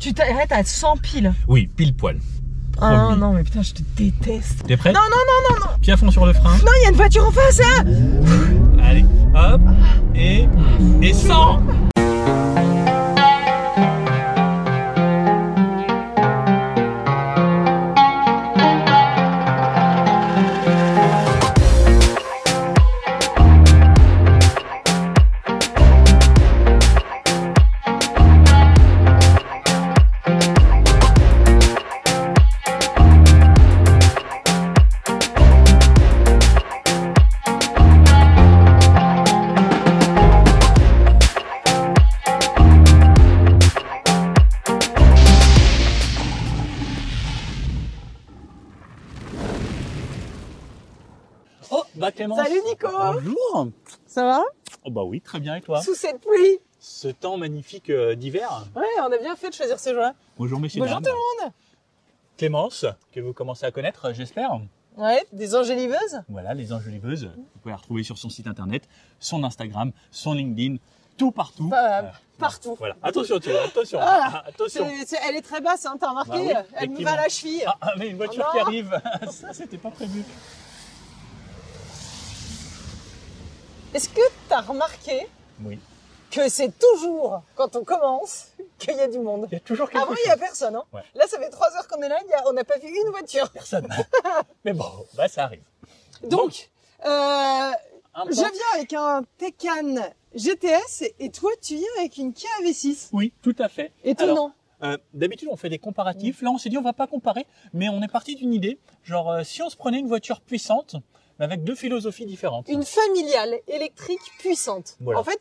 Tu t'arrêtes à 100 piles. Oui, pile poil. Ah Promis. non, mais putain, je te déteste. T'es prêt? Non, non, non, non, non. Pied à fond sur le frein. Non, il y a une voiture en face, là. Allez, hop, et 100. Oh, bah Clémence. Salut Nico. Bonjour. Ça va? Oh bah oui, très bien, et toi? Sous cette pluie. Ce temps magnifique d'hiver. Ouais, on a bien fait de choisir ce jour-là. Bonjour messieurs, Bonjour dames. tout le monde. Clémence, que vous commencez à connaître, j'espère. Ouais, des enjoliveuses. Voilà, les enjoliveuses. Vous pouvez la retrouver sur son site internet, son Instagram, son LinkedIn, tout partout. Partout. Voilà, attention, attention, Ah, attention. elle est très basse, hein, t'as remarqué? Bah oui, Elle me va à la cheville. Ah, mais une voiture Oh qui non. arrive, ça c'était pas prévu. Est-ce que t'as remarqué Oui, que c'est toujours quand on commence qu'il y a du monde? il y a toujours quelque Avant, chose. il n'y a personne. Hein. Ouais. Là, ça fait 3 heures qu'on est là, on n'a pas vu une voiture. Personne. Mais bon, bah ça arrive. Donc, Un je point. viens avec un Taycan GTS et toi, tu viens avec une Kia V6. Oui, tout à fait. Étonnant. Alors, d'habitude, on fait des comparatifs. Là, on s'est dit, on va pas comparer, mais on est parti d'une idée. Genre, si on se prenait une voiture puissante, mais avec deux philosophies différentes. Une familiale électrique puissante. Voilà. En fait,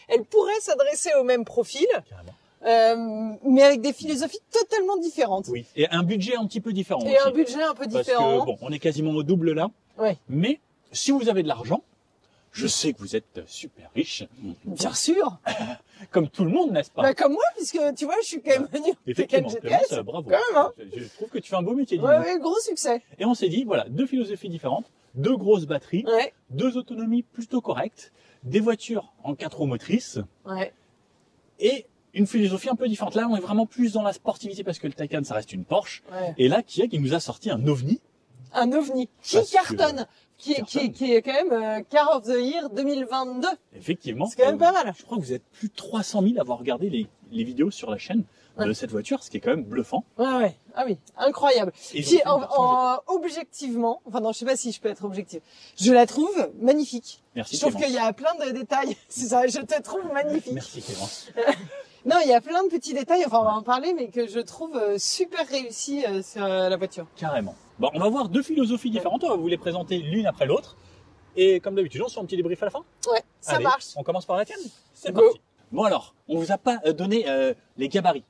elles pourraient s'adresser au même profil, Carrément. mais avec des philosophies totalement différentes. Oui. Et un budget un petit peu différent Et aussi. un budget un peu Parce différent. que, bon, on est quasiment au double là. Ouais. Mais, si vous avez de l'argent, je sais que vous êtes super riche. Bien sûr. Comme tout le monde, n'est-ce pas? Bah, comme moi, puisque tu vois, je suis quand même venu au Taycan Effectivement, GTS. Clémence, bravo. Quand même, hein. Je trouve que tu fais un beau métier. dis Ouais, donc. ouais, gros succès. Et on s'est dit, voilà, deux philosophies différentes, deux grosses batteries, Ouais, deux autonomies plutôt correctes, des voitures en 4 roues motrices ouais. et une philosophie un peu différente. Là, on est vraiment plus dans la sportivité parce que le Taycan, ça reste une Porsche. Ouais. Et là, Kia qui nous a sorti un ovni. Un ovni qui Parce que- cartonne, qui est quand même Car of the Year 2022. Effectivement. C'est quand même pas mal. Je crois que vous êtes plus de 300 000 à avoir regardé les vidéos sur la chaîne de cette voiture, ce qui est quand même bluffant. Ouais, ouais. Ah oui, incroyable. Et Puis, donc, une version objectivement, enfin non, je sais pas si je peux être objective. Je la trouve magnifique. Merci, Je trouve Clémence. qu'il y a plein de détails. C'est ça, je te trouve magnifique. Merci Clémence. Non, il y a plein de petits détails, enfin on va en parler, mais que je trouve super réussi sur la voiture. Carrément. Bon, on va voir deux philosophies différentes. On va vous les présenter l'une après l'autre. Et comme d'habitude, on se fait un petit débrief à la fin. Ouais, ça Allez, marche. On commence par la tienne. C'est Go. parti. Bon alors, on vous a pas donné les gabarits.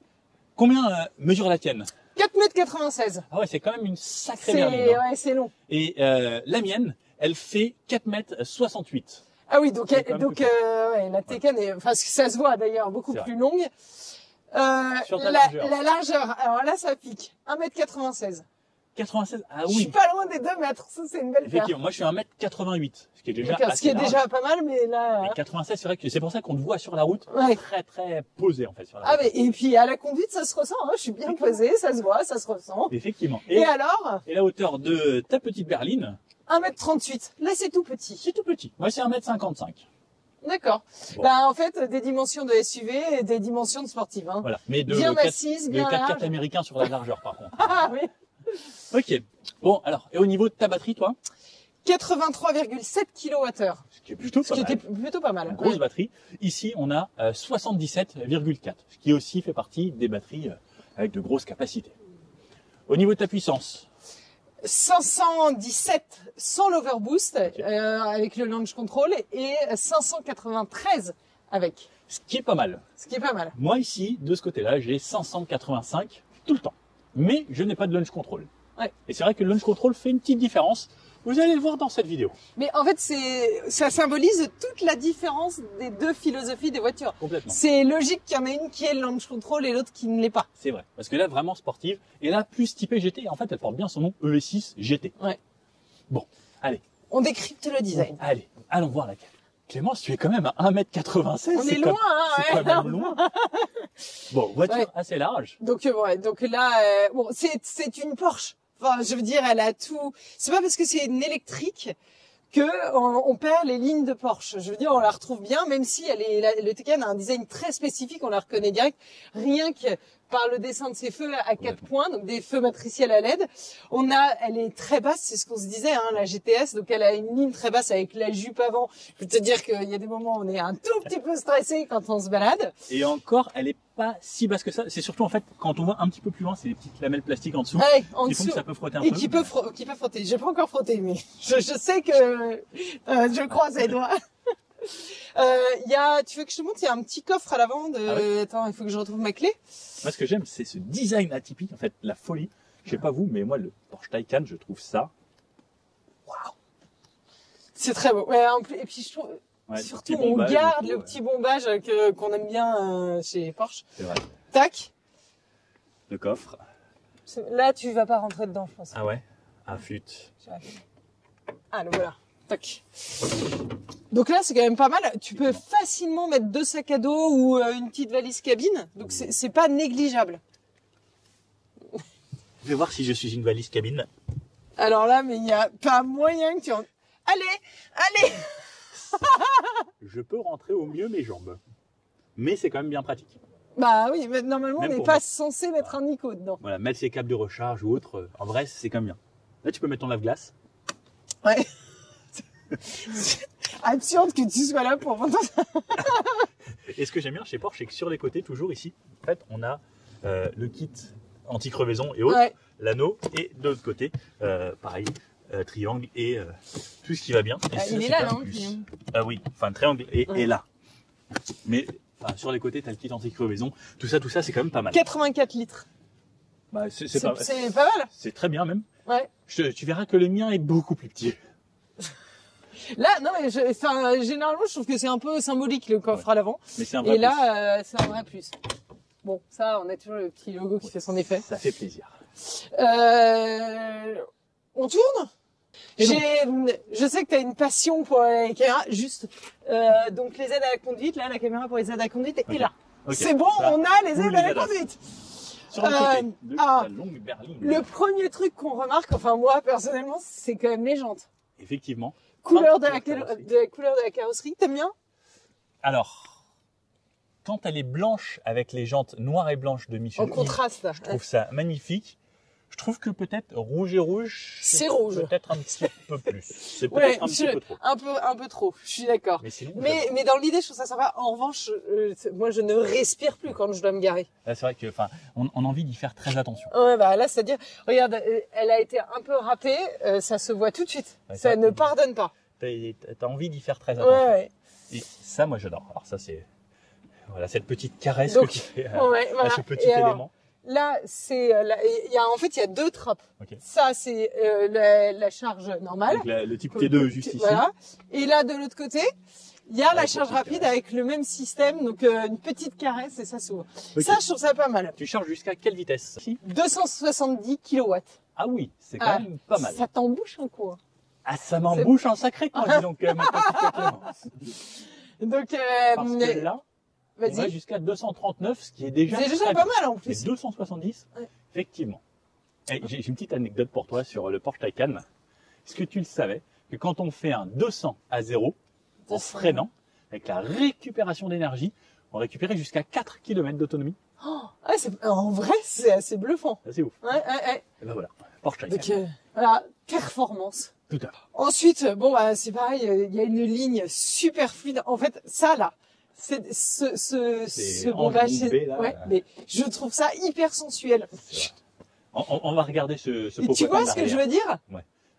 Combien mesure la tienne? 4,96 m. Ah ouais, c'est quand même une sacrée C'est, berline. Hein. ouais, c'est long. Et la mienne, elle fait 4,68 m. Ah oui, donc, C'est quand même plus ouais, la Taycan est, enfin, ça se voit d'ailleurs, beaucoup C'est plus longue. Sur ta La largeur. largeur, alors là, ça pique. 1,96 m. 96. Ah Je suis oui. pas loin des 2 mètres, ça c'est une belle paire. Effectivement, moi je suis 1m88, ce qui est déjà D'accord, ce qui assez est large. déjà pas mal, mais là... Et 96, c'est vrai que c'est pour ça qu'on te voit sur la route, Ouais. très très posé en fait sur la Ah route. mais, et puis à la conduite, ça se ressent, hein. Je suis bien posée, ça se voit, ça se ressent. Effectivement. Et alors, Et la hauteur de ta petite berline, 1,38 m. Là, c'est tout petit. c'est tout petit. Moi c'est 1m55. D'accord. Bon. Bah, en fait, des dimensions de SUV et des dimensions de sportive, hein. Voilà. Mais de Bien 4 assise, bien 4x4 large. américain sur la largeur par contre. Ah oui. Ok. Bon alors, et au niveau de ta batterie toi, 83,7 kWh. ce qui est plutôt Ce pas qui mal. était plutôt pas mal. Une grosse Ouais. batterie. Ici on a 77,4, ce qui aussi fait partie des batteries avec de grosses capacités. Au niveau de ta puissance, 517 sans l'overboost, avec le launch control, et 593 avec. ce qui est pas mal. Ce qui est pas mal. Moi ici, de ce côté-là, j'ai 585 tout le temps. Mais je n'ai pas de launch control. Ouais. Et c'est vrai que le launch control fait une petite différence. Vous allez le voir dans cette vidéo. Mais en fait, ça symbolise toute la différence des deux philosophies des voitures. Complètement. C'est logique qu'il y en ait une qui est le launch control et l'autre qui ne l'est pas. C'est vrai. Parce que là, vraiment sportive. Et là, plus typée GT. En fait, elle porte bien son nom ES6 GT. Ouais. Bon, allez. On décrypte le design. Allez, allons voir laquelle. Clémence, tu es quand même à 1m96. On est loin, C'est hein, quand même loin. Bon, voiture Ouais. assez large. Donc là, bon, c'est une Porsche. Enfin, je veux dire, elle a tout. C'est pas parce que c'est une électrique que on perd les lignes de Porsche. Je veux dire, on la retrouve bien, même si le Taycan a un design très spécifique, on la reconnaît direct, rien que par le dessin de ses feux à 4 points, donc des feux matriciels à LED. Elle est très basse, c'est ce qu'on se disait, hein, la GTS, donc elle a une ligne très basse avec la jupe avant. Je peux te dire qu'il y a des moments où on est un tout petit peu stressé quand on se balade. Et encore, elle est pas si basse que ça. C'est surtout en fait, quand on voit un petit peu plus loin, c'est les petites lamelles plastiques en dessous. Ouais, en qui font dessous. que ça peut frotter un Et peu. qui peut frotter. J'ai pas encore frotté, mais je sais que je croise les doigts. Tu veux que je te montre, il y a un petit coffre à l'avant de... Ah ouais. Attends, il faut que je retrouve ma clé. Moi, ce que j'aime, c'est ce design atypique, en fait, la folie. Je sais pas vous, mais moi, le Porsche Taycan, je trouve ça. C'est très beau. Ouais, et puis je trouve, Ouais, surtout, petit on bombage, garde du le coup, petit bombage qu'on aime bien chez Porsche. C'est vrai. Tac. Le coffre. Là, tu vas pas rentrer dedans, je pense. Ah ouais. Un fut. Ah, le voilà. Tac. Donc là, c'est quand même pas mal. Tu peux facilement mettre 2 sacs à dos ou une petite valise cabine. Donc c'est pas négligeable. Je vais voir si je suis une valise cabine. Alors là, mais il n'y a pas moyen que tu en... Allez. Je peux rentrer au mieux mes jambes. Mais c'est quand même bien pratique. Bah oui, mais normalement, Même on n'est pour pas moi. censé mettre un Nico dedans. Voilà, mettre ses câbles de recharge ou autre, en vrai, c'est quand même bien. Là, tu peux mettre ton lave-glace. Ouais. C'est absurde que tu sois là pour entendre ça. Et ce que j'aime bien chez Porsche, c'est que sur les côtés, toujours ici, en fait, on a le kit anti-crevaison et autres, Ouais. l'anneau, et de l'autre côté, pareil, triangle et tout ce qui va bien. Et ça, Il est c'est là, quand même non, plus. triangle. Oui, enfin, triangle et, Ouais. et là. Mais enfin, sur les côtés, tu as le kit anti-crevaison. Tout ça, c'est quand même pas mal. 84 litres. Bah, c'est pas, C'est pas mal. c'est très bien même. Ouais. Tu verras que le mien est beaucoup plus petit. Là, non, mais généralement, je trouve que c'est un peu symbolique le coffre à l'avant. Mais c'est un vrai Et là, c'est un vrai plus. Bon, ça, on a toujours le petit logo qui fait son effet. plus. Ça fait plaisir. On tourne. Et Je sais que tu as une passion pour les caméras. Juste, donc les aides à la conduite, là, la caméra pour les aides à la conduite est Ok. là. Ok. C'est bon, Ça, on a les tous aides les à la ADAS. conduite. Sur le côté de ah, la longue berline. Le premier truc qu'on remarque, enfin moi personnellement, c'est quand même les jantes. Effectivement. Couleur de Enfin, la carrosserie. couleur de la carrosserie, t'aimes bien? Alors, quand elle est blanche avec les jantes noires et blanches de Michelin, En contraste. je trouve ça magnifique. Je trouve que peut-être rouge et rouge, C'est rouge. Peut-être un petit peu plus. C'est Ouais, peut-être un petit peu trop. un peu trop. Je suis d'accord. Mais sinon, Mais dans l'idée, je trouve ça sympa. En revanche, moi, je ne respire plus quand je dois me garer. là, c'est vrai que, enfin, on a envie d'y faire très attention. Ouais, bah là, c'est-à-dire, regarde, elle a été un peu râpée, ça se voit tout de suite. Ouais, Ça ça- ne pardonne pas. T'as envie d'y faire très Ouais, attention. ouais. Et ça, moi, j'adore. Alors ça, c'est voilà cette petite caresse Donc, que tu fais à, ouais, voilà. à ce petit Et alors, élément. Là, en fait, il y a 2 trappes. Ok. Ça, c'est la charge normale. Donc, le type T2 juste ici. Voilà. Et là, de l'autre côté, il y a la Avec charge la petite rapide caresse. avec le même système, donc une petite caresse et ça s'ouvre. Ok. Ça, je trouve ça pas mal. Tu charges jusqu'à quelle vitesse? Ici 270 kW. Ah oui, c'est quand même pas mal. Ça t'embouche un coup. Hein. Ah, ça m'embouche un sacré coin, dis donc, ma petite Clémence. Donc, Parce que là, on va vas-y. jusqu'à 239, ce qui est déjà C'est déjà très pas bien. mal en Mais plus. 270, Ouais. effectivement. Et j'ai une petite anecdote pour toi sur le Porsche Taycan. Est-ce que tu le savais que quand on fait un 200 à 0, en 200. freinant, avec la récupération d'énergie, on récupérait jusqu'à 4 km d'autonomie? Ouais, en vrai, c'est assez bluffant. Ça, c'est ouf. Ouais. Et ben voilà, Porsche Taycan. Donc, voilà, performance. Tout à fait. Ensuite, bon, bah, c'est pareil, il y a une ligne super fluide. En fait, ça, là, c'est ce bombage, enjambé, là. ouais, mais je trouve ça hyper sensuel. On va regarder ce Et tu vois ce que je veux dire?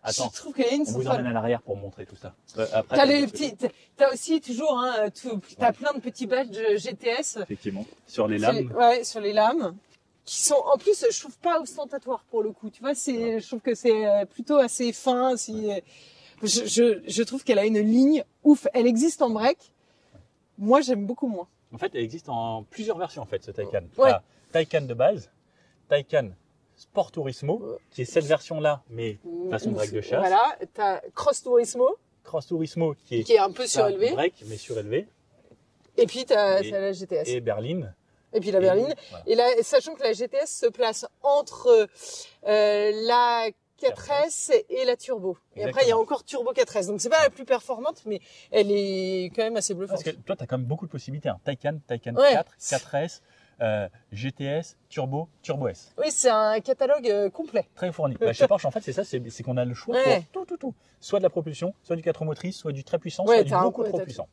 Attends, Je trouve que les lignes on sont vous emmène folles. à l'arrière pour montrer tout ça. Après, T'as les petits, t'as aussi toujours, hein, t'as plein de petits badges de GTS. Effectivement, sur les lames. Ouais, sur les lames. Qui sont, en plus, je trouve pas ostentatoires pour le coup. Tu vois, je trouve que c'est plutôt assez fin. Je trouve qu'elle a une ligne ouf. Elle existe en break. Moi, j'aime beaucoup moins. En fait, elle existe en plusieurs versions, en fait, ce Taycan. Ouais. T'as Taycan de base, Taycan Sport Turismo, qui est cette version-là, mais façon break de chasse. Voilà, t'as Cross Turismo, Cross Turismo qui est un peu surélevé. Break, mais surélevé. Et puis, tu as la GTS. Et berline. Et puis la berline. Voilà. Et là, sachant que la GTS se place entre la 4S et la Turbo. Et Exactement. après, il y a encore Turbo 4S. Donc, c'est pas la plus performante, mais elle est quand même assez bluffante. Parce que toi, tu as quand même beaucoup de possibilités. Hein. Taycan Ouais. 4, 4S, GTS, Turbo, Turbo S. Oui, c'est un catalogue complet. Très fourni. Chez Porsche, en fait, c'est ça, c'est qu'on a le choix Ouais. pour tout. Soit de la propulsion, soit du 4 roues motrices, soit du très puissant, Ouais, soit du t'as beaucoup un peu, trop t'as puissant.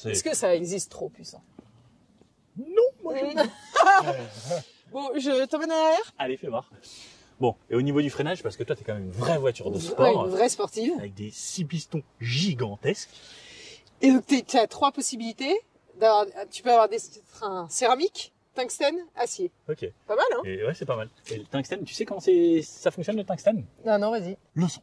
Est-ce que ça existe trop puissant? Non, moi je... Bon, je t'emmène à l'arrière. Allez, fais voir. Bon, et au niveau du freinage, parce que toi, tu es quand même une vraie voiture de Ouais, sport, une vraie sportive. avec des 6 pistons gigantesques. Et donc, tu as 3 possibilités. Tu peux avoir des freins céramiques, tungstène, acier. Ok. Pas mal, hein? Et ouais, c'est pas mal. Et le tungstène, tu sais comment ça fonctionne le tungstène? Non, vas-y. Le son.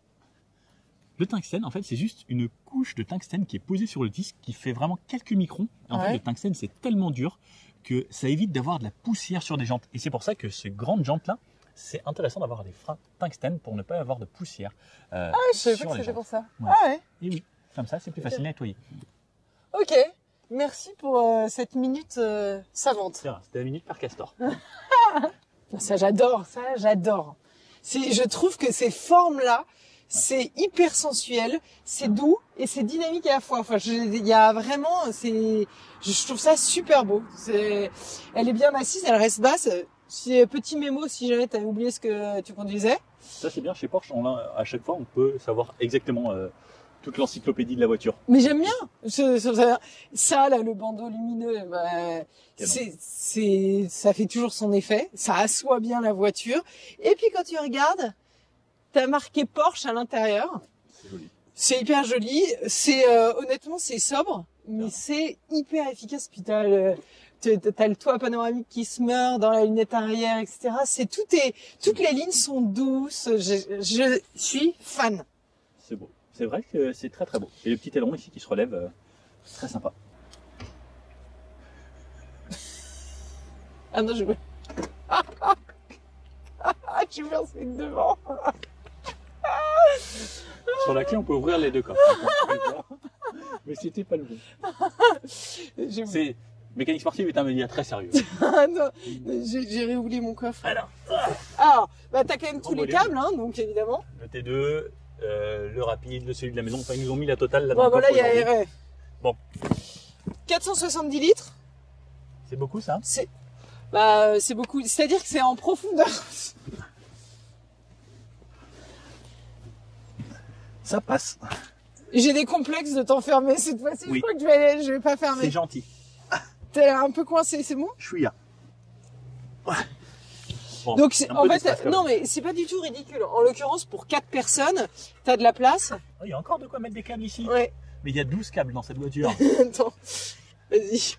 Le tungstène, en fait, c'est juste une couche de tungstène qui est posée sur le disque, qui fait vraiment quelques microns. En fait, le tungstène, c'est tellement dur que ça évite d'avoir de la poussière sur des jantes. Et c'est pour ça que ces grandes jantes-là, c'est intéressant d'avoir des freins tungstène pour ne pas avoir de poussière. Je savais pas que c'était pour ça. Ouais. Ah ouais. Et oui, comme ça, c'est plus facile à nettoyer. Ok. Merci pour cette minute savante. C'est vrai, c'était la minute par castor. Ça, j'adore. Je trouve que ces formes-là, c'est hyper sensuel, c'est doux et c'est dynamique à la fois. Enfin, il y a vraiment, je trouve ça super beau. Elle est bien assise, elle reste basse. Petit mémo si jamais tu avais oublié ce que tu conduisais. Ça, c'est bien. Chez Porsche, à chaque fois, on peut savoir exactement toute l'encyclopédie de la voiture. Mais j'aime bien. Ça, là, le bandeau lumineux, ça fait toujours son effet. Ça assoit bien la voiture. Et puis, quand tu regardes, t'as marqué Porsche à l'intérieur. C'est joli. C'est hyper joli. Honnêtement, c'est sobre, mais c'est hyper efficace. Puis t'as le toit panoramique qui se meurt dans la lunette arrière, etc. Toutes les lignes sont douces. Je suis fan. C'est beau. C'est vrai que c'est très très beau. Et le petit aileron ici qui se relève, c'est très sympa. Ah non, je veux. Je veux c'est devant. Sur la clé, on peut ouvrir les deux coffres. Mais c'était pas le bon. C'est mécanique sportive est un média très sérieux. Ah non, j'ai réoublié mon coffre. Alors, t'as quand même tous les câbles, hein, donc évidemment. le T2, le rapide, celui de la maison. Enfin, ils nous ont mis la totale là dans le Voilà, coffre aujourd'hui. ouais. Bon. 470 litres. C'est beaucoup ça? C'est beaucoup. C'est-à-dire que c'est en profondeur. Ça passe. J'ai des complexes de t'enfermer cette fois-ci. Oui. Je crois que je vais pas fermer. C'est gentil. T'es un peu coincé, c'est bon? Je suis là. Ouais. Bon, Donc, un en peu fait, d'espace, quand non, même. mais c'est pas du tout ridicule. En l'occurrence, pour 4 personnes, t'as de la place. Oh, il y a encore de quoi mettre des câbles ici. Ouais. Mais il y a 12 câbles dans cette voiture. Attends. Vas-y.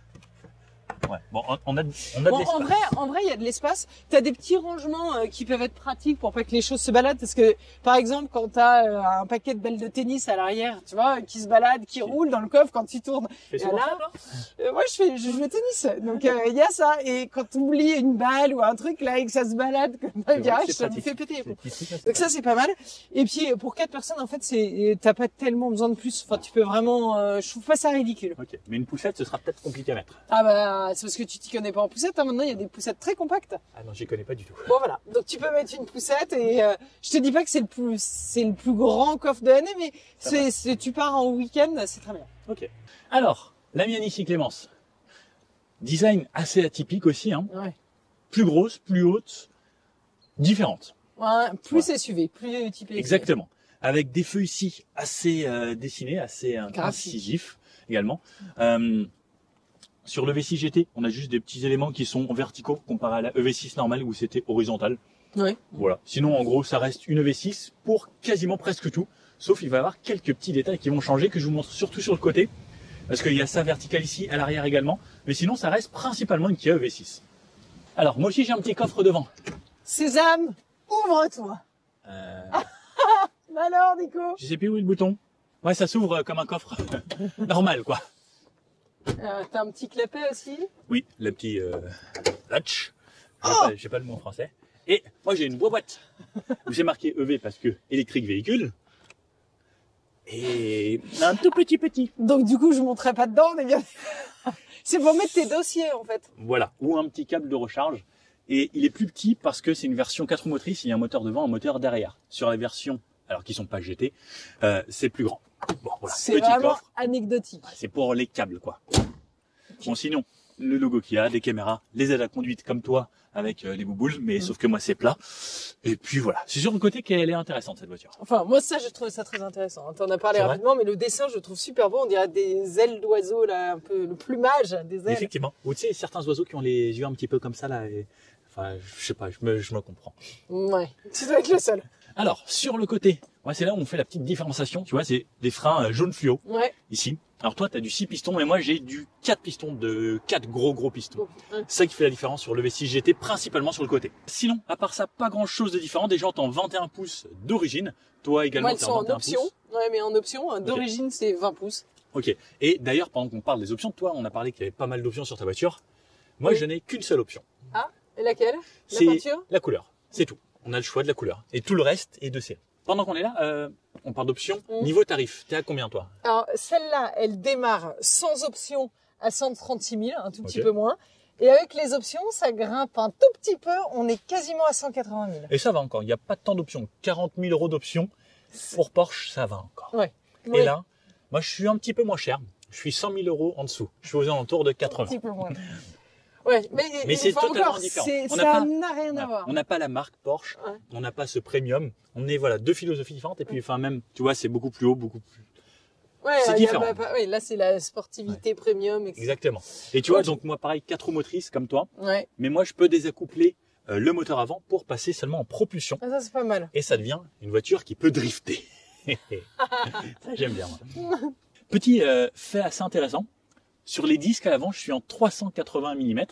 Ouais. Bon, on a de Bon, l'espace. en vrai, il y a de l'espace. T'as des petits rangements qui peuvent être pratiques pour pas que les choses se baladent. Parce que, par exemple, quand t'as un paquet de balles de tennis à l'arrière, tu vois, qui se balade, qui roule dans le coffre quand tu tournes. Fais Et souvent là, ça, toi moi, je joue au tennis. Donc, il y a ça. Et quand tu oublies une balle ou un truc, là, et que ça se balade comme dans le C'est vrai garage, que c'est ça me pratique. fait péter. Ces petits trucs, là, c'est Donc ça, c'est pas mal. Et puis, pour 4 personnes, en fait, t'as pas tellement besoin de plus. Enfin, tu peux vraiment, je trouve pas ça ridicule. Ok, mais une poussette, ce sera peut-être compliqué à mettre. Ah bah, c'est parce que tu t'y connais pas en poussette, hein. Maintenant, il y a des poussettes très compactes. Ah non, j'y connais pas du tout. Bon, voilà. Donc, tu peux mettre une poussette et je te dis pas que c'est le plus grand coffre de l'année, mais tu pars en week-end, c'est très bien. Ok. Alors, la mienne ici, Clémence. Design assez atypique aussi, hein. Ouais. Plus grosse, plus haute, différente. Ouais, plus SUV, plus typé. Exactement. Avec des feux ici assez dessinés, assez Graphique. incisifs également. Sur le V6 GT, on a juste des petits éléments qui sont verticaux comparé à la EV6 normale où c'était horizontal. Ouais. Voilà. Sinon, en gros, ça reste une EV6 pour quasiment presque tout. Sauf il va y avoir quelques petits détails qui vont changer, que je vous montre surtout sur le côté. Parce qu'il y a ça vertical ici, à l'arrière également. Mais sinon, ça reste principalement une Kia EV6. Alors, moi aussi, j'ai un petit coffre devant. Sésame, ouvre-toi. Alors, Nico? Je sais plus où est le bouton. Ouais, ça s'ouvre comme un coffre normal, quoi. T'as un petit clapet aussi? Oui, le petit latch. Oh J'ai pas le mot en français. Et moi, j'ai une boîte où j'ai marqué EV parce que électrique véhicule. Et un tout petit. Donc du coup, je monterai pas dedans, on est bien. C'est pour mettre tes dossiers en fait. Voilà, ou un petit câble de recharge. Et il est plus petit parce que c'est une version 4 roues motrices, il y a un moteur devant, un moteur derrière. Sur les versions, alors qui sont pas GT, c'est plus grand. Bon, voilà, C'est petit vraiment coffre. anecdotique. C'est pour les câbles, quoi. Bon, sinon, le logo qu'il y a, des caméras, les aides à conduite comme toi, avec les bouboules, mais sauf que moi c'est plat. Et puis voilà, c'est sur le côté qu'elle est intéressante cette voiture. Enfin, moi ça, j'ai trouvé ça très intéressant. T'en as parlé C'est vrai rapidement, mais le dessin, je le trouve super beau. On dirait des ailes d'oiseaux, là, un peu le plumage des ailes. Effectivement. Ou tu sais, certains oiseaux qui ont les yeux un petit peu comme ça là. Enfin, je sais pas, je me comprends. Ouais, tu dois être le seul. Alors, sur le côté, ouais, c'est là où on fait la petite différenciation. Tu vois, c'est des freins jaune fluo, Ouais. ici. Alors toi, tu as du 6 pistons, mais moi j'ai du 4 pistons, de 4 gros pistons. Ouais. C'est ça qui fait la différence sur le V6 GT, principalement sur le côté. Sinon, à part ça, pas grand chose de différent. Des jantes en 21 pouces d'origine. Toi également, Moi, elles t'es sont en 21 option. pouces. Ouais, mais en option. D'origine, c'est 20 pouces. Ok. Et d'ailleurs, pendant qu'on parle des options, toi, on a parlé qu'il y avait pas mal d'options sur ta voiture. Moi, Oui. je n'ai qu'une seule option. Ah, et laquelle? La C'est peinture? la couleur. C'est tout. On a le choix de la couleur. Et tout le reste est de série. Pendant qu'on est là, on parle d'options. Niveau tarif, t'es à combien toi? Alors, celle-là, elle démarre sans option à 136 000, un tout petit Ok. peu moins. Et avec les options, ça grimpe un tout petit peu. On est quasiment à 180 000. Et ça va encore. Il n'y a pas tant d'options. 40 000 euros d'options. Pour Porsche, ça va encore. Ouais. Et là, moi, je suis un petit peu moins cher. Je suis 100 000 euros en dessous. Je suis aux alentours de un 80. petit peu moins. Ouais, mais C'est enfin, totalement encore, différent. ça On n'a pas- n'a rien à Voilà. voir. On n'a pas la marque Porsche. Ouais. On n'a pas ce premium. On est, voilà, deux philosophies différentes. Et puis, enfin, même, tu vois, c'est beaucoup plus haut, beaucoup plus. Ouais, c'est il y a différent. ouais, là, c'est la sportivité premium, etc. Exactement. Et tu vois, Ok. donc, moi, pareil, 4 roues motrices comme toi. Ouais. Mais moi, je peux désaccoupler le moteur avant pour passer seulement en propulsion. Ah, ça, c'est pas mal. Et ça devient une voiture qui peut drifter. Ça, j'aime bien. Moi. Petit fait assez intéressant. Sur les disques à l'avant, je suis en 380 mm.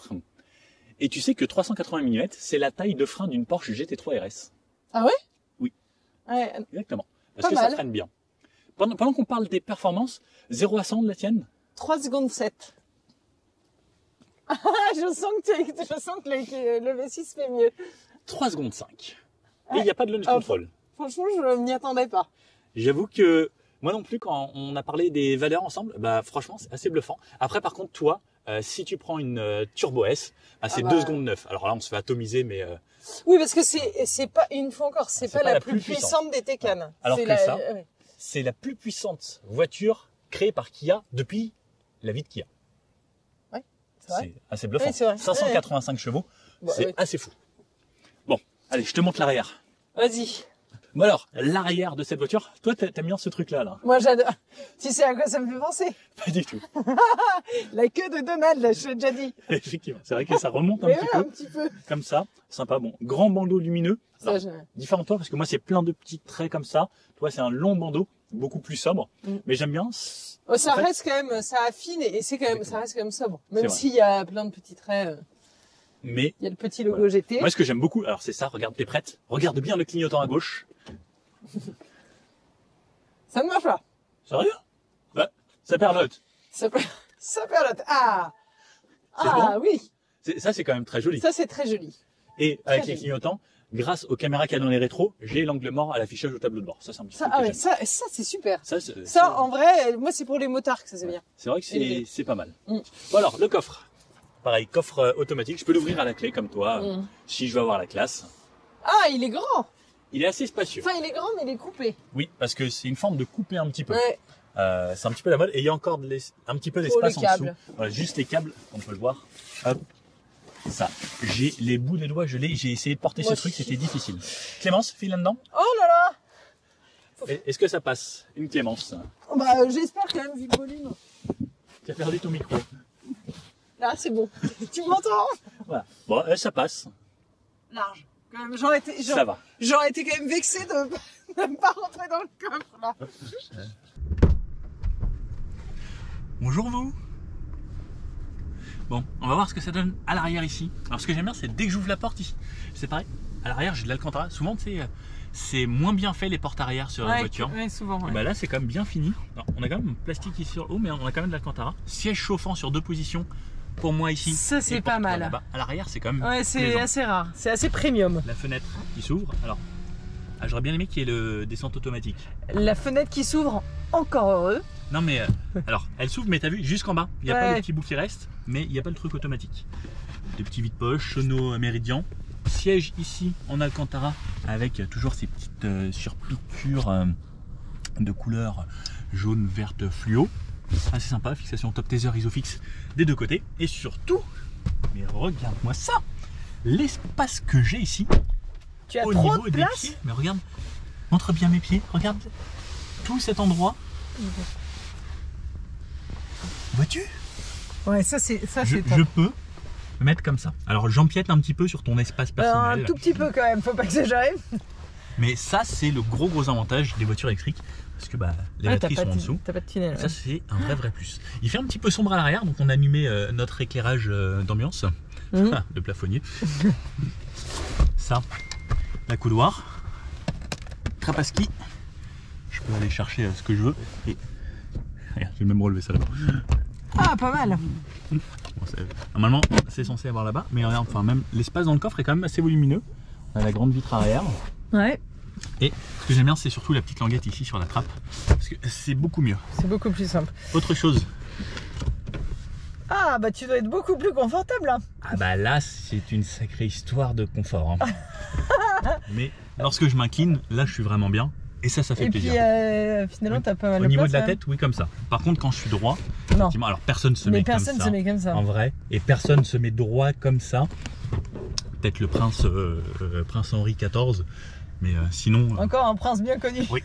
Et tu sais que 380 mm, c'est la taille de frein d'une Porsche GT3 RS. Ah ouais? Oui. Ouais. Exactement. Parce Pas que mal. ça freine bien. Pendant qu'on parle des performances, 0 à 100 de la tienne, 3 secondes 7. Ah, je sens que le V6 fait mieux. 3 secondes 5. Et il n'y a pas de launch Ah, control. Franchement, je m'y attendais pas. J'avoue que moi non plus, quand on a parlé des valeurs ensemble, bah franchement, c'est assez bluffant. Après, par contre, toi, si tu prends une Turbo S, c'est bah. 2 secondes 9. Alors là, on se fait atomiser, mais Oui, parce que c'est pas, une fois encore, c'est pas la plus puissante des Taycan. Alors C'est que la- ça, ouais. c'est la plus puissante voiture créée par Kia depuis la vie de Kia. C'est vrai. C'est assez bluffant. Oui, c'est vrai. 585 chevaux, Bah, c'est ouais. assez fou. Bon, allez, je te montre l'arrière. Vas-y. Bon alors, l'arrière de cette voiture, toi, t'aimes bien ce truc-là, là? Moi, j'adore. Tu sais à quoi ça me fait penser? Pas du tout. La queue de Donald, je l'ai déjà dit. Effectivement, c'est vrai que ça remonte un Mais petit ouais, peu, un petit peu. comme ça. Sympa, bon. Grand bandeau lumineux. Ça, Alors, je- différent de toi, parce que moi, c'est plein de petits traits comme ça. Toi, c'est un long bandeau, beaucoup plus sobre. Mais j'aime bien. Oh, ça En fait- reste quand même, ça affine et c'est quand même, ça reste quand même sobre. Même C'est vrai. s'il y a plein de petits traits, Mais il y a le petit logo GT. moi, ce que j'aime beaucoup, alors c'est ça, regarde, t'es prête? Regarde bien le clignotant à gauche. Ça ne marche pas. Sérieux? Bah, ça perlote. Ça perlote. Ah! C'est Ah, oui. Ça, c'est quand même très joli. Ça, c'est très joli. Et avec Très les joli. clignotants, grâce aux caméras qu'il y a dans les rétros, j'ai l'angle mort à l'affichage au tableau de bord. Ça, c'est un petit Ça, truc ah que ouais, j'aime. ça, c'est super. Ça, En vrai, moi, c'est pour les motards que ça, c'est bien. c'est vrai que élevé. c'est pas mal. Mm. Bon alors, le coffre. Pareil, coffre automatique. Je peux l'ouvrir à la clé comme toi, Mm. si je veux avoir la classe. Ah, il est grand. Il est assez spacieux. Enfin, il est grand, mais il est coupé. Oui, parce que c'est une forme de couper un petit peu. Ouais. C'est un petit peu la mode. Et il y a encore un petit peu Pour d'espace le en câble. dessous. Voilà, juste les câbles, on peut le voir. Hop. Ça. J'ai les bouts des doigts gelés. J'ai essayé de porter Moi ce truc, aussi. c'était difficile. Clémence, file là-dedans. Oh là là. Est-ce que ça passe? Une Clémence. Oh, bah, j'espère quand même, vu le volume. Tu as perdu ton micro. Là, c'est bon. Tu m'entends? Voilà. Bon, ça passe. Large. Quand même, Ça va. j'aurais été quand même vexé de ne pas rentrer dans le coffre, là. Bonjour vous. Bon, on va voir ce que ça donne à l'arrière ici. Alors ce que j'aime bien, c'est dès que j'ouvre la porte ici, c'est pareil. À l'arrière, j'ai de l'Alcantara. Souvent, tu sais, c'est moins bien fait les portes arrière sur la voiture. Ouais, souvent, ouais. Et bah là, c'est quand même bien fini. Alors, on a quand même un plastique ici sur le haut, mais on a quand même de l'Alcantara. Siège chauffant sur 2 positions pour moi ici. Ça, c'est Et pas porte mal. là-bas. À l'arrière, c'est quand même Ouais, c'est plaisant. assez rare. C'est assez premium. La fenêtre qui s'ouvre. Alors, Ah, j'aurais bien aimé qu'il y ait le descente automatique. La fenêtre qui s'ouvre, encore heureux. Non mais alors elle s'ouvre mais t'as vu jusqu'en bas, il n'y a Ouais. pas le petit bout qui reste, mais il n'y a pas le truc automatique. Des petits vide-poches, Sono Méridian, siège ici en Alcantara avec toujours ces petites surpiqûres de couleur jaune, verte, fluo. Assez sympa, fixation top taser Isofix des deux côtés. Et surtout, mais regarde-moi ça, l'espace que j'ai ici Tu as au trop niveau de des place. pieds. Mais regarde, montre bien mes pieds, regarde tout cet endroit. Vois-tu? Ouais, ça c'est je top. peux me mettre comme ça. Alors j'empiète un petit peu sur ton espace personnel. Un tout petit peu quand même, faut pas exagérer. Mais ça c'est le gros avantage des voitures électriques. Parce que bah, les Ouais, batteries sont en dessous. T'as pas de tunnel. Ça c'est un vrai plus. Il fait un petit peu sombre à l'arrière, donc on a allumé notre éclairage d'ambiance. Mhm. Le plafonnier. Ça, la couloir. Trappe à ski. Je peux aller chercher ce que je veux. Et regarde, je vais même relever ça là-bas. Ah, pas mal. Bon, normalement c'est censé avoir là-bas, mais regarde, enfin même l'espace dans le coffre est quand même assez volumineux. On a la grande vitre arrière. Ouais, Et ce que j'aime bien, c'est surtout la petite languette ici sur la trappe, parce que c'est beaucoup mieux. c'est beaucoup plus simple. Autre chose, Ah, bah tu dois être beaucoup plus confortable là. ah bah là c'est une sacrée histoire de confort. Hein. Mais lorsque je m'incline, là je suis vraiment bien, et ça fait Et puis plaisir. finalement, t'as pas mal Au de niveau place, de la hein. tête, oui comme ça. Par contre quand je suis droit, Non, effectivement, alors personne se mais met personne comme se ça, met comme ça. en vrai, et personne se met droit comme ça. Peut-être le prince Henri XIV, mais sinon... Encore un prince bien connu. Oui.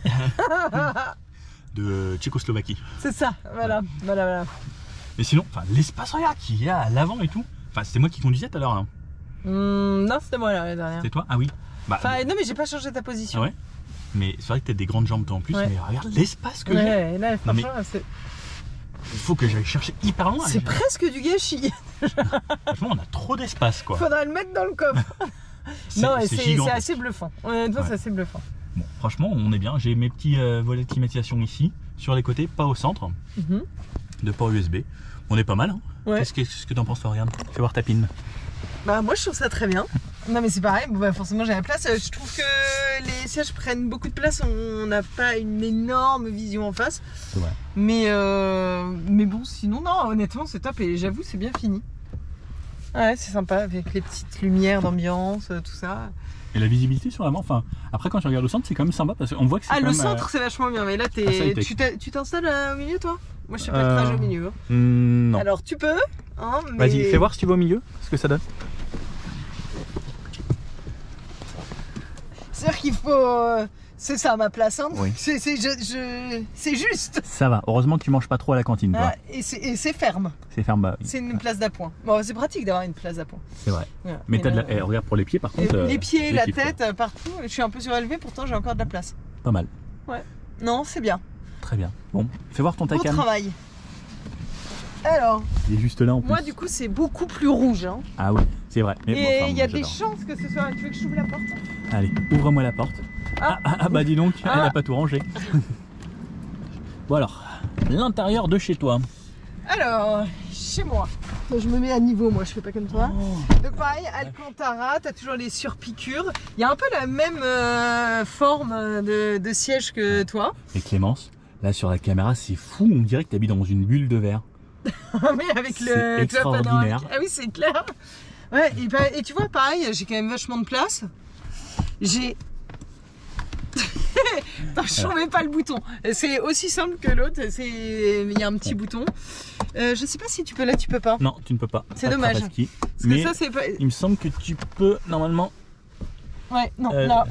De Tchécoslovaquie. C'est ça, voilà, voilà. Mais sinon, enfin, l'espace regarde qu'il y a à l'avant et tout. Enfin, c'était moi qui conduisais tout à l'heure. Hein. Non, c'était moi là, la dernière. C'était toi? Ah oui. Bah, Enfin, non, mais j'ai pas changé ta position. ah ouais. Mais c'est vrai que t'as des grandes jambes toi en plus. Ouais. Mais regarde l'espace que j'ai. Ouais, là, Non, mais franchement, c'est il faut que j'aille chercher hyper loin. c'est presque du gâchis. Franchement, on a trop d'espace quoi. Faudrait le mettre dans le coffre. Non, et c'est gigantesque. assez bluffant. Honnêtement, Ouais. c'est assez bluffant. Bon, franchement, on est bien. J'ai mes petits volets de climatisation ici, sur les côtés, pas au centre, Mhm. de port USB. On est pas mal. Hein. Ouais. Qu'est-ce que t'en penses toi? Regarde, fais voir ta pine. Bah moi je trouve ça très bien. Non mais c'est pareil, bon, bah, forcément j'ai la place. Je trouve que les sièges prennent beaucoup de place, on n'a pas une énorme vision en face. C'est vrai. Mais bon sinon non honnêtement c'est top et j'avoue c'est bien fini. Ouais c'est sympa avec les petites lumières d'ambiance, tout ça. Et la visibilité sur l'avant, enfin, après quand tu regardes le centre, c'est quand même sympa parce qu'on voit que c'est Ah quand le même, centre c'est vachement bien mais là Ah, ça, il était- tu t'installes au milieu toi? Moi je sais pas le trajet au milieu. Hein. Non. Alors tu peux, hein, mais... Vas-y, fais voir si tu vas au milieu, ce que ça donne. C'est-à-dire qu'il faut... c'est ça ma place, hein. Oui. C'est juste. Ça va, heureusement que tu manges pas trop à la cantine, toi. Ah, et c'est ferme. C'est ferme, bah oui. C'est une place d'appoint. Bon, c'est pratique d'avoir une place d'appoint. C'est vrai. Voilà. Mais t'as de là, la... regarde pour les pieds par contre. les pieds, je la kiffe, tête, partout. Je suis un peu surélevé, pourtant j'ai encore de la place. quoi. Pas mal. Non, c'est bien. Très bien. Bon, fais voir ton Beau Taycan. travail. Alors, Il est juste là en plus. moi du coup c'est beaucoup plus rouge. Hein. Ah oui, c'est vrai. Mais bon, Et enfin, il y a moi, des j'adore. chances que ce soit... Tu veux que je t'ouvre la porte? Allez, ouvre-moi la porte. Ah. Bah dis donc, Ah. elle a pas tout rangé. Bon alors, l'intérieur de chez toi. Alors, chez moi. Toi, je me mets à niveau, moi je fais pas comme toi. Oh. Donc pareil, Alcantara, t'as toujours les surpiqûres. Il y a un peu la même forme de siège que toi. Et Clémence, là sur la caméra, c'est fou, on dirait que t'habites dans une bulle de verre. Mais avec C'est le toit extraordinaire. panoramique. Ah oui, c'est clair. Ouais, et tu vois, pareil, j'ai quand même vachement de place. J'ai... Attends, je ne mets pas le bouton. C'est aussi simple que l'autre. Il y a un petit bouton. Je sais pas si tu peux là, tu peux pas. Non, tu ne peux pas. C'est Pas de dommage. trappe à ski. Parce Mais que ça, c'est pas... il me semble que tu peux normalement. Ouais, non, Euh, là.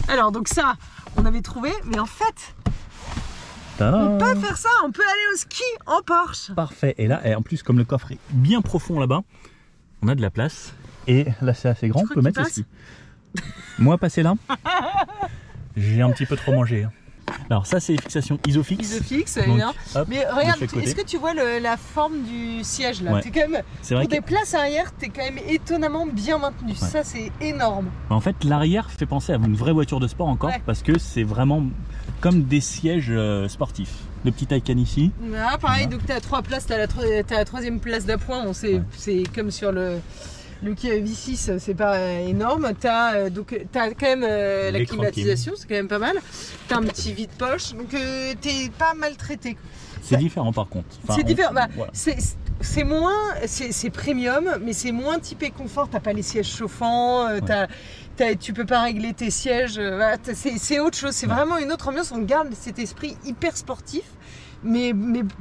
Alors, donc ça, on avait trouvé, mais en fait, Tadam. on peut faire ça, on peut aller au ski en Porsche. Parfait. Et là, et en plus, comme le coffre est bien profond là-bas, on a de la place. Et là, c'est assez grand, Tu on crois peut qu'il mettre le passe ski. Moi, passer là, j'ai un petit peu trop mangé. Alors, ça, c'est fixation Isofix. Isofix, c'est Donc, bien. hop, Mais de regarde, chaque côté. est-ce que tu vois la forme du siège là? Ouais. T'es quand même, C'est vrai pour que, des places arrière, t'es quand même étonnamment bien maintenu. Ça, c'est énorme. en fait, l'arrière fait penser à une vraie voiture de sport encore, Ouais. parce que c'est vraiment comme des sièges sportifs. Le petit Taycan ici. Là, pareil, Voilà. donc t'as 3 places, t'as la troisième place d'appoint. Bon, c'est comme sur le Le V6, c'est pas énorme. T'as quand même la L'écran climatisation, c'est quand même pas mal. T'as un petit vide-poche, donc t'es pas maltraité. C'est différent par contre. Enfin, C'est différent. voilà. C'est moins, c'est premium, mais c'est moins typé confort. T'as pas les sièges chauffants, tu peux pas régler tes sièges. Voilà, c'est autre chose. C'est vraiment une autre ambiance. On garde cet esprit hyper sportif, mais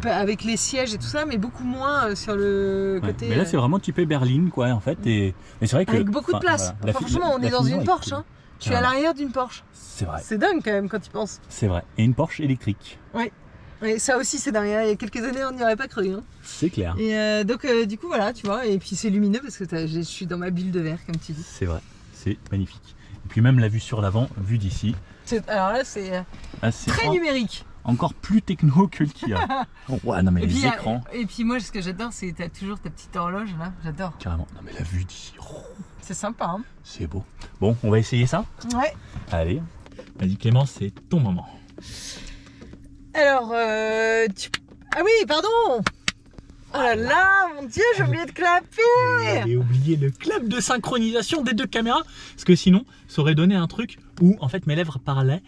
avec les sièges et tout ça, mais beaucoup moins sur le côté. Mais là, c'est vraiment typé berline, quoi, en fait. Mais c'est vrai que avec beaucoup de place. Voilà, Franchement, on est dans une Porsche. Hein. Je suis à l'arrière d'une Porsche. C'est vrai. C'est dingue quand même quand tu penses. C'est vrai. Et une Porsche électrique. Oui. Et ça aussi c'est dingue, il y a quelques années on n'y aurait pas cru. Hein. C'est clair. Et donc du coup voilà, tu vois, et puis c'est lumineux parce que je suis dans ma bulle de verre comme tu dis. C'est vrai, c'est magnifique. Et puis même la vue sur l'avant, vue d'ici. Alors là c'est très numérique. Encore plus techno que le Kia. Ouais, non mais les écrans. Et puis moi ce que j'adore c'est que tu as toujours ta petite horloge là, j'adore. Carrément, non mais la vue d'ici. C'est sympa hein. C'est beau. Bon, on va essayer ça? Ouais. Allez, vas-y Clémence, c'est ton moment. Alors, ah oui, pardon. Oh là là, mon Dieu, j'ai oublié de clapper. J'avais oublié le clap de synchronisation des deux caméras. Parce que sinon, ça aurait donné un truc où en fait mes lèvres parleraient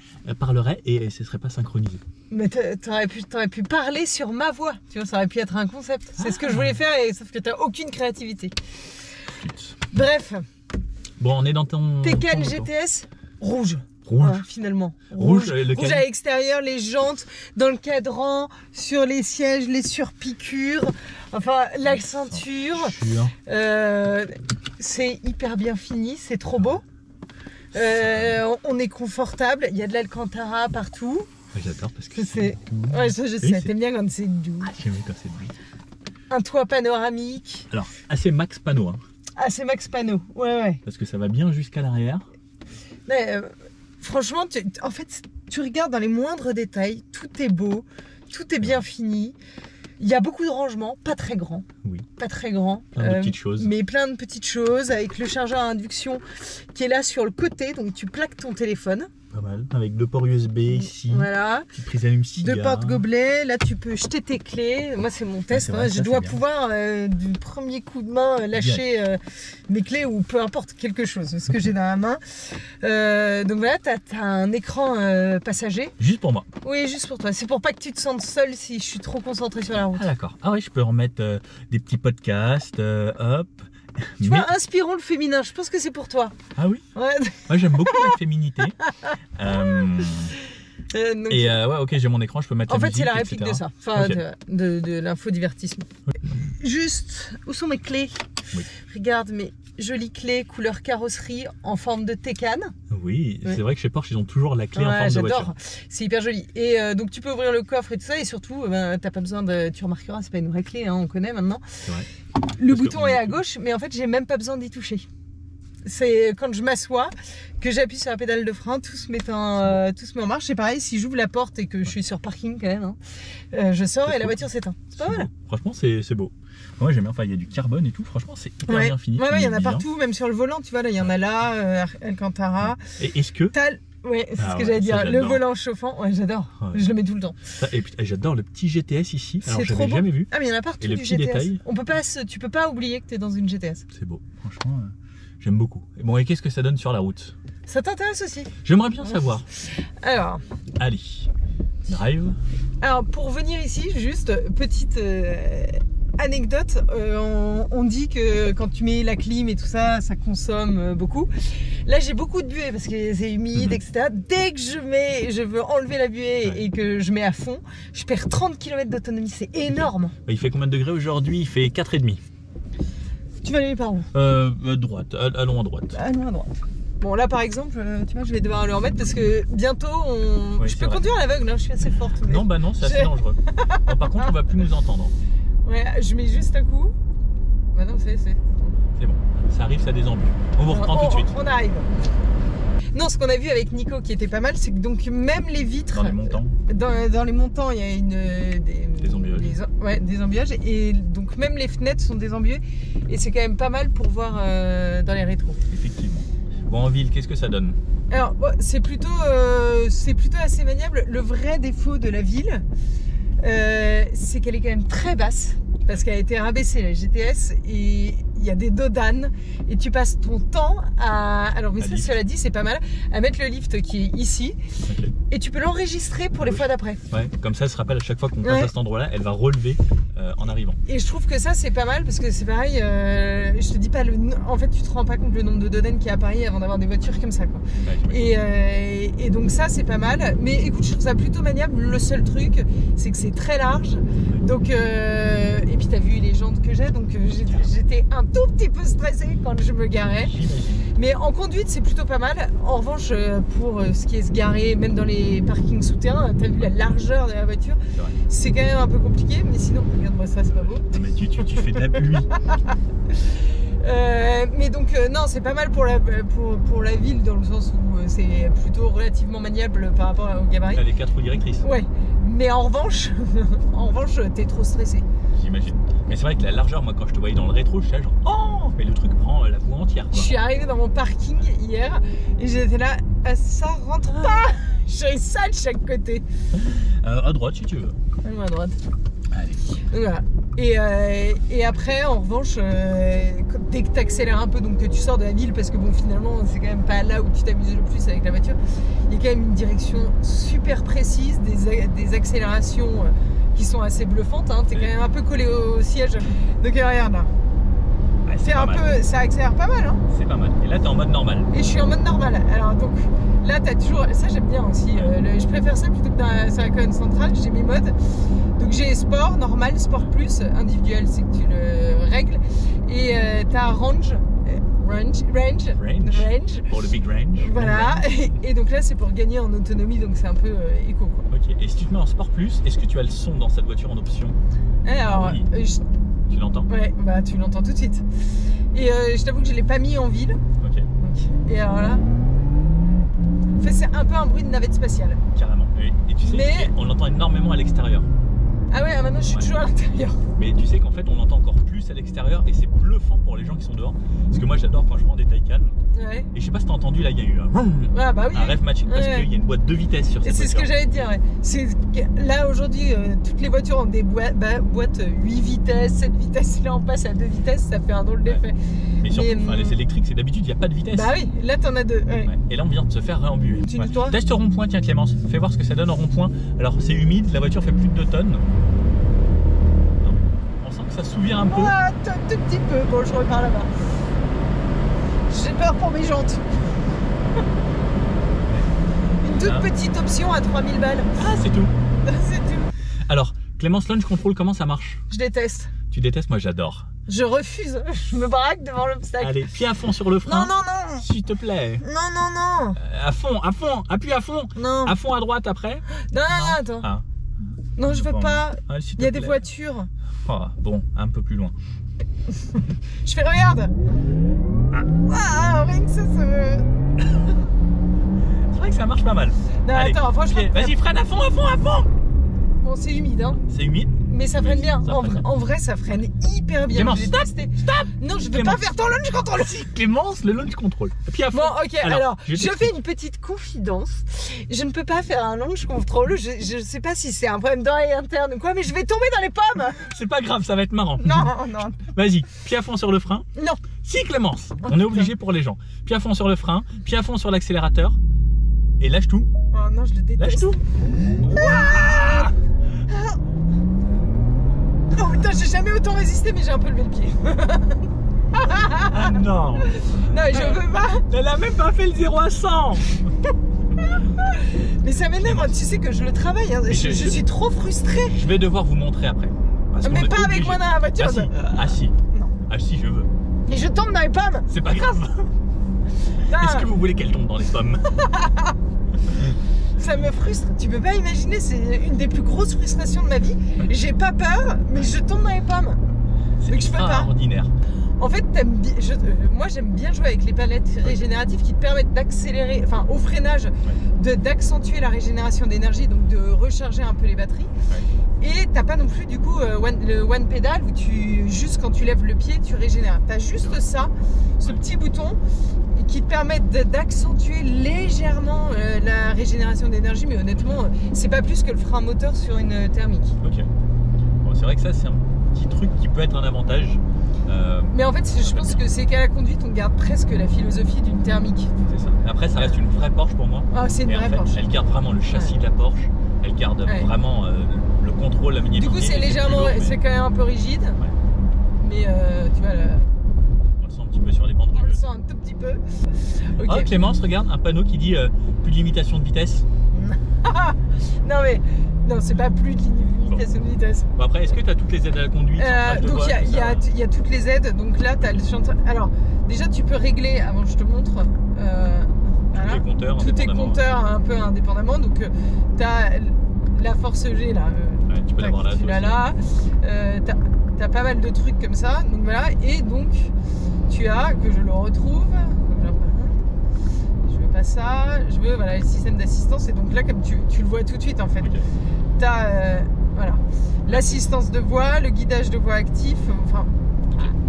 et ce serait pas synchronisé. Mais t'aurais pu parler sur ma voix. Tu vois, ça aurait pu être un concept. C'est ce que je voulais faire, sauf que t'as aucune créativité. Bref. Bon, on est dans ton... Taycan GTS rouge. Rouge. Ouais, finalement. Rouge à l'extérieur, les jantes, dans le cadran, sur les sièges, les surpiqûres, enfin la ceinture. C'est hyper bien fini, c'est trop beau. On est confortable, il y a de l'Alcantara partout. Ouais, j'adore parce que c'est... Ouais, ça je sais, t'aimes bien quand c'est doux. Ah, j'aime bien quand c'est doux. Un toit panoramique. Alors, assez max panneau. Hein. Assez max panneau, ouais. Parce que ça va bien jusqu'à l'arrière. Mais, franchement, en fait, tu regardes dans les moindres détails, tout est beau, tout est bien fini. Il y a beaucoup de rangements, pas très grands. Oui. Pas très grands. Plein de petites choses. Mais plein de petites choses, avec le chargeur à induction qui est là sur le côté, donc tu plaques ton téléphone. Pas mal. Avec 2 ports USB ici. Voilà. Petite prise allume-cigare. 2 porte-gobelets. Là, tu peux jeter tes clés. Moi, c'est mon test. Vrai, je dois pouvoir, du premier coup de main, lâcher mes clés ou peu importe, quelque chose. Ce que j'ai dans la main. Donc voilà, tu as un écran passager. Juste pour moi. Oui, juste pour toi. C'est pour pas que tu te sentes seul si je suis trop concentrée sur la route. Ah d'accord. Ah oui, je peux remettre des petits podcasts. Hop. Tu vois, inspirons le féminin, je pense que c'est pour toi. Ah oui. Ouais. Moi j'aime beaucoup la féminité. Et ouais, ok, j'ai mon écran, je peux mettre en la fait, c'est la réplique de ça, enfin okay. de l'infodivertissement. Okay. Juste, où sont mes clés? Oui. Regarde mes jolies clés couleur carrosserie en forme de Taycan. Oui, c'est vrai que chez Porsche, ils ont toujours la clé en forme de voiture. J'adore, c'est hyper joli. Et donc tu peux ouvrir le coffre et tout ça, et surtout, t'as pas besoin de... Tu remarqueras, c'est pas une vraie clé, hein, on connaît maintenant. C'est vrai. Le bouton est à gauche, mais en fait, j'ai même pas besoin d'y toucher. C'est quand je m'assois, que j'appuie sur la pédale de frein, tout se met en marche. C'est pareil, si j'ouvre la porte et que je suis sur parking quand même, hein, je sors et la voiture s'éteint. C'est pas mal. Franchement, c'est beau. Moi j'aime bien, enfin il y a du carbone et tout, franchement c'est hyper bien fini. Ouais, il y en a partout, même sur le volant, tu vois, là il y en a là, Alcantara. Et est-ce que... Ouais, c'est ce que j'allais dire, le volant chauffant, ouais j'adore, je le mets tout le temps. Et puis j'adore le petit GTS ici, alors c'est j'avais jamais vu. Ah mais il y en a partout et le du petit GTS. Détail. Tu peux pas oublier que tu es dans une GTS. C'est beau, franchement, j'aime beaucoup. Bon, et qu'est-ce que ça donne sur la route? Ça t'intéresse aussi? J'aimerais bien savoir. Alors. Allez, drive. Alors pour venir ici, juste petite anecdote, on dit que quand tu mets la clim et tout ça, ça consomme beaucoup. Là j'ai beaucoup de buée parce que c'est humide, etc. Dès que je veux enlever la buée et que je mets à fond, je perds 30 km d'autonomie, c'est énorme. Il fait combien de degrés aujourd'hui? Il fait 4,5. Tu vas aller par où? Droite, allons à droite. Allons à droite. Bon là par exemple, tu vois, je vais devoir le remettre parce que bientôt je peux conduire à l'aveugle, hein, je suis assez forte. Mais... Non bah non, c'est assez dangereux. Bon, par contre on va plus nous entendre. Ouais, je mets juste un coup. Bah non, c'est bon, ça arrive, ça désembue. On vous reprend tout de suite. On arrive. Non, ce qu'on a vu avec Nico qui était pas mal, c'est que donc même les vitres... Dans les montants. Dans les montants, il y a des embuages. Des embuages. Et donc même les fenêtres sont désembuyées. Et c'est quand même pas mal pour voir dans les rétros. Effectivement. Bon, en ville, qu'est-ce que ça donne? Alors, c'est plutôt assez maniable. Le vrai défaut de la ville, c'est qu'elle est quand même très basse. Parce qu'elle a été rabaissée, la GTS. Et il y a des dodanes et tu passes ton temps à... Alors, mais ça, lift. cela dit, c'est pas mal, à mettre le lift qui est ici et tu peux l'enregistrer pour les fois d'après. Ouais, comme ça, elle se rappelle à chaque fois qu'on passe Ouais. à cet endroit-là, elle va relever en arrivant. Et je trouve que ça, c'est pas mal parce que c'est pareil, je te dis pas en fait, tu te rends pas compte le nombre de dodanes qu'il y a à Paris avant d'avoir des voitures comme ça, quoi. Ouais, Et donc ça, c'est pas mal. Mais écoute, je trouve ça plutôt maniable. Le seul truc, c'est que c'est très large. Donc, et puis t'as vu les jantes que j'ai, donc j'étais un tout petit peu stressée quand je me garais. Mais en conduite, c'est plutôt pas mal. En revanche, pour ce qui est se garer, même dans les parkings souterrains, t'as vu la largeur de la voiture, c'est quand même un peu compliqué. Mais sinon, regarde-moi ça, c'est pas beau. Mais tu fais de la pluie. Mais donc non, c'est pas mal pour la ville dans le sens où c'est plutôt relativement maniable par rapport au gabarit. T'as les 4 roues directrices. Ouais, mais en revanche, t'es trop stressé. J'imagine. Mais c'est vrai que la largeur, moi quand je te voyais dans le rétro, je suis là genre oh, mais le truc prend la voie entière, quoi. Je suis arrivée dans mon parking hier et j'étais là, ah, ça rentre pas. J'ai ça de chaque côté. À droite si tu veux. À droite. Allez. Donc, voilà. Et après, en revanche, dès que tu accélères un peu, donc que tu sors de la ville, parce que bon, finalement, c'est quand même pas là où tu t'amuses le plus avec la voiture, il y a quand même une direction super précise, des accélérations qui sont assez bluffantes. Hein. Tu es quand même un peu collé au siège. Donc regarde là. Ouais, C'est un peu, ça accélère pas mal. Hein. C'est pas mal. Et là, t'es en mode normal. Et je suis en mode normal. Alors donc là, t'as toujours, ça j'aime bien aussi. Je préfère ça plutôt que sur la colonne centrale. J'ai mes modes. Donc j'ai sport, normal, sport plus, individuel, c'est que tu le règles. Et t'as range. Pour le big range. Voilà. Et donc là, c'est pour gagner en autonomie, donc c'est un peu éco, quoi. Ok. Et si tu te mets en sport plus, est-ce que tu as le son dans cette voiture en option? Alors, oui. Tu l'entends? Ouais, bah tu l'entends tout de suite. Et je t'avoue que je l'ai pas mis en ville. Ok. Donc, et alors là, en fait, c'est un peu un bruit de navette spatiale. Carrément. Et tu sais, on l'entend énormément à l'extérieur. Ah ouais, maintenant je suis toujours à l'intérieur. Mais tu sais qu'en fait, on l'entend encore plus à l'extérieur et c'est bluffant pour les gens qui sont dehors. Parce que moi, j'adore quand je prends des Taycan. Ouais. Et je sais pas si t'as entendu, là, il y a eu Ah bah oui. un rêve matching parce qu'il y a une boîte 2 vitesses sur cette voiture. C'est ce que j'allais te dire. Ouais. C'est là aujourd'hui, toutes les voitures ont des boîtes 8 vitesses, 7 vitesses. Là, on passe à 2 vitesses, ça fait un drôle d'effet. Mais surtout, les électriques, c'est d'habitude, il n'y a pas de vitesse. Bah oui, là, t'en as 2. Ouais. Ouais. Et là, on vient de se faire réembuer. Continue-toi. Teste rond-point, tiens, Clémence. Fais voir ce que ça donne en rond-point. Alors, c'est humide, la voiture fait plus de 2 tonnes. On sent que ça souvient un peu. Ah, un tout petit peu. Bon, je repars là-bas. J'ai peur pour mes jantes. Une toute petite option à 3000 balles. Ah, c'est tout. C'est tout. Alors, Clémence, launch control, comment ça marche? Je déteste. Tu détestes? Moi, j'adore. Je refuse. Je me braque devant l'obstacle. Allez, pied à fond sur le frein. Non, non, non. S'il te plaît. Non. À fond, appuie à fond. Non. À fond à droite après. Non, attends. Ah. Non, je veux pas. Ah, s'il te Il y a des plaît. voitures. Oh, bon, un peu plus loin. Je fais, regarde. Ah, rien que ça se... C'est vrai que ça marche pas mal. Non, Allez, attends, franchement. vas-y, freine à fond. Bon, c'est humide, hein. C'est humide. Mais ça freine bien. Ça freine bien. En vrai, ça freine hyper bien. Clémence, J'ai stop. testé. Non, je veux Clémence. pas faire ton launch control. Si, Clémence, le launch control. Pied à fond. Bon, ok, alors je je fais une petite confidence. Je ne peux pas faire un launch control. Je sais pas si c'est un problème d'oreille interne ou quoi, mais je vais tomber dans les pommes. C'est pas grave, ça va être marrant. Non. Vas-y, pied à fond sur le frein. Non. Si, Clémence, on est obligé pour les gens. Pied à fond sur le frein, pied à fond sur l'accélérateur. Et lâche tout. Oh non, je le déteste. Lâche tout. Oh putain, j'ai jamais autant résisté, mais j'ai un peu levé le pied. Ah non. Non, je veux pas. Elle a même pas fait le 0 à 100. Mais ça m'énerve, tu sais que je le travaille. Hein. Je suis trop frustrée. Je vais devoir vous montrer après. Parce qu'on Mais est pas avec obligé. moi dans la voiture. Ah si. Ah si. Non. Ah si, je veux. Et je tombe dans les pommes. C'est pas grave. Est-ce que vous voulez qu'elle tombe dans les pommes? Ça me frustre, tu peux pas imaginer, c'est une des plus grosses frustrations de ma vie. J'ai pas peur, mais je tombe dans les pommes. C'est Donc je peux pas. extraordinaire. En fait, moi j'aime bien jouer avec les palettes régénératives qui te permettent d'accélérer, enfin au freinage, d'accentuer la régénération d'énergie, donc de recharger un peu les batteries. Ouais. Et t'as pas non plus du coup le one pedal où juste quand tu lèves le pied, tu régénères. T'as juste ça, ce petit bouton qui te permet d'accentuer légèrement la régénération d'énergie, mais honnêtement, c'est pas plus que le frein moteur sur une thermique. Ok. Bon, c'est vrai que ça, c'est un petit truc qui peut être un avantage. Mais en fait, je pense que c'est qu'à la conduite, on garde presque la philosophie d'une thermique. C'est ça. Après, ça reste une vraie Porsche pour moi. Ah, c'est une Et vraie en fait, Porsche. elle garde vraiment le châssis de la Porsche. Elle garde vraiment le contrôle, la maniabilité. Du coup, c'est légèrement, c'est quand même un peu rigide. Ouais. Mais tu vois, on le sent un petit peu sur les bandes. on le sent un tout petit peu. Ok. Oh, Clémence, regarde, un panneau qui dit plus de limitation de vitesse. Non, mais non, c'est pas plus de limitation de vitesse. Bon, après, est-ce que tu as toutes les aides à la conduite? Donc il y a toutes les aides. Donc là, tu as le chanteur. Alors, déjà, tu peux régler, avant je te montre, tous les compteurs, tous tes compteurs un peu indépendamment. Donc, tu as la force G là. Tu peux l'avoir là. Tu l'as là. Tu as pas mal de trucs comme ça. Donc voilà. Et donc, tu as, que je le retrouve. Je veux pas ça. Je veux voilà, le système d'assistance. Et donc là, comme tu le vois tout de suite en fait. Okay. Tu as voilà, l'assistance de voie, le guidage de voie actif. Enfin,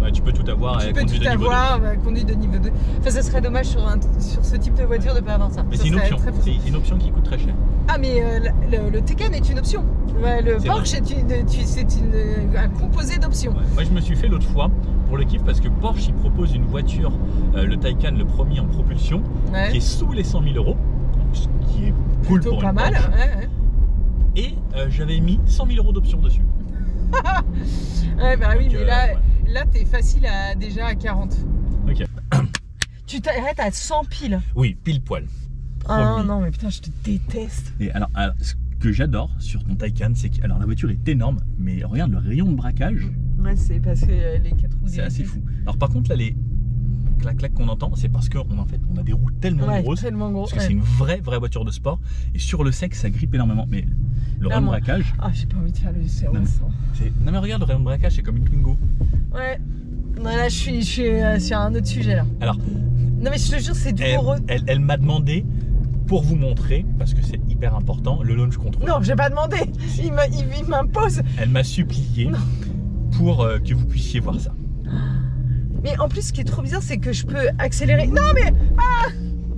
ouais, tu peux tout avoir. Tu peux tout avoir, conduite de niveau 2. Enfin, ça serait dommage sur ce type de voiture de ne pas avoir ça. Mais c'est une option. C'est une option qui coûte très cher. Ah, mais le Taycan est une option. Ouais, le Porsche c'est un composé d'options. Ouais. Moi, je me suis fait l'autre fois pour le kiff parce que Porsche il propose une voiture, le Taycan, le premier en propulsion, qui est sous les 100 000 €, ce qui est cool plutôt pour pas une mal. Porsche. Ouais. Et j'avais mis 100 000 € d'options dessus. Ouais, bah oui, donc, mais là t'es facile déjà à 40. Ok. Tu t'arrêtes à 100 piles. Oui, pile poil. Ah non, mais putain, je te déteste. Et alors ce que j'adore sur ton Taycan, c'est que la voiture est énorme, mais regarde le rayon de braquage. Ouais, c'est parce que les 4 roues. C'est assez fou. Alors par contre là, les clac-clac qu'on entend, c'est parce qu'on a des roues tellement grosses. Tellement gros. Parce que c'est une vraie voiture de sport. Et sur le sec, ça grippe énormment. Mais le rayon de braquage. Ah, j'ai pas envie de faire le CR100. Non mais regarde, le rayon de braquage, c'est comme une Twingo. Ouais. Non, là, je suis sur un autre sujet là. Alors. Non mais je te jure, c'est douloureux. Elle m'a demandé, pour vous montrer, parce que c'est hyper important, le launch control. Non, j'ai pas demandé. Il m'impose. Elle m'a supplié pour que vous puissiez voir ça. Mais en plus, ce qui est trop bizarre, c'est que je peux accélérer. Non mais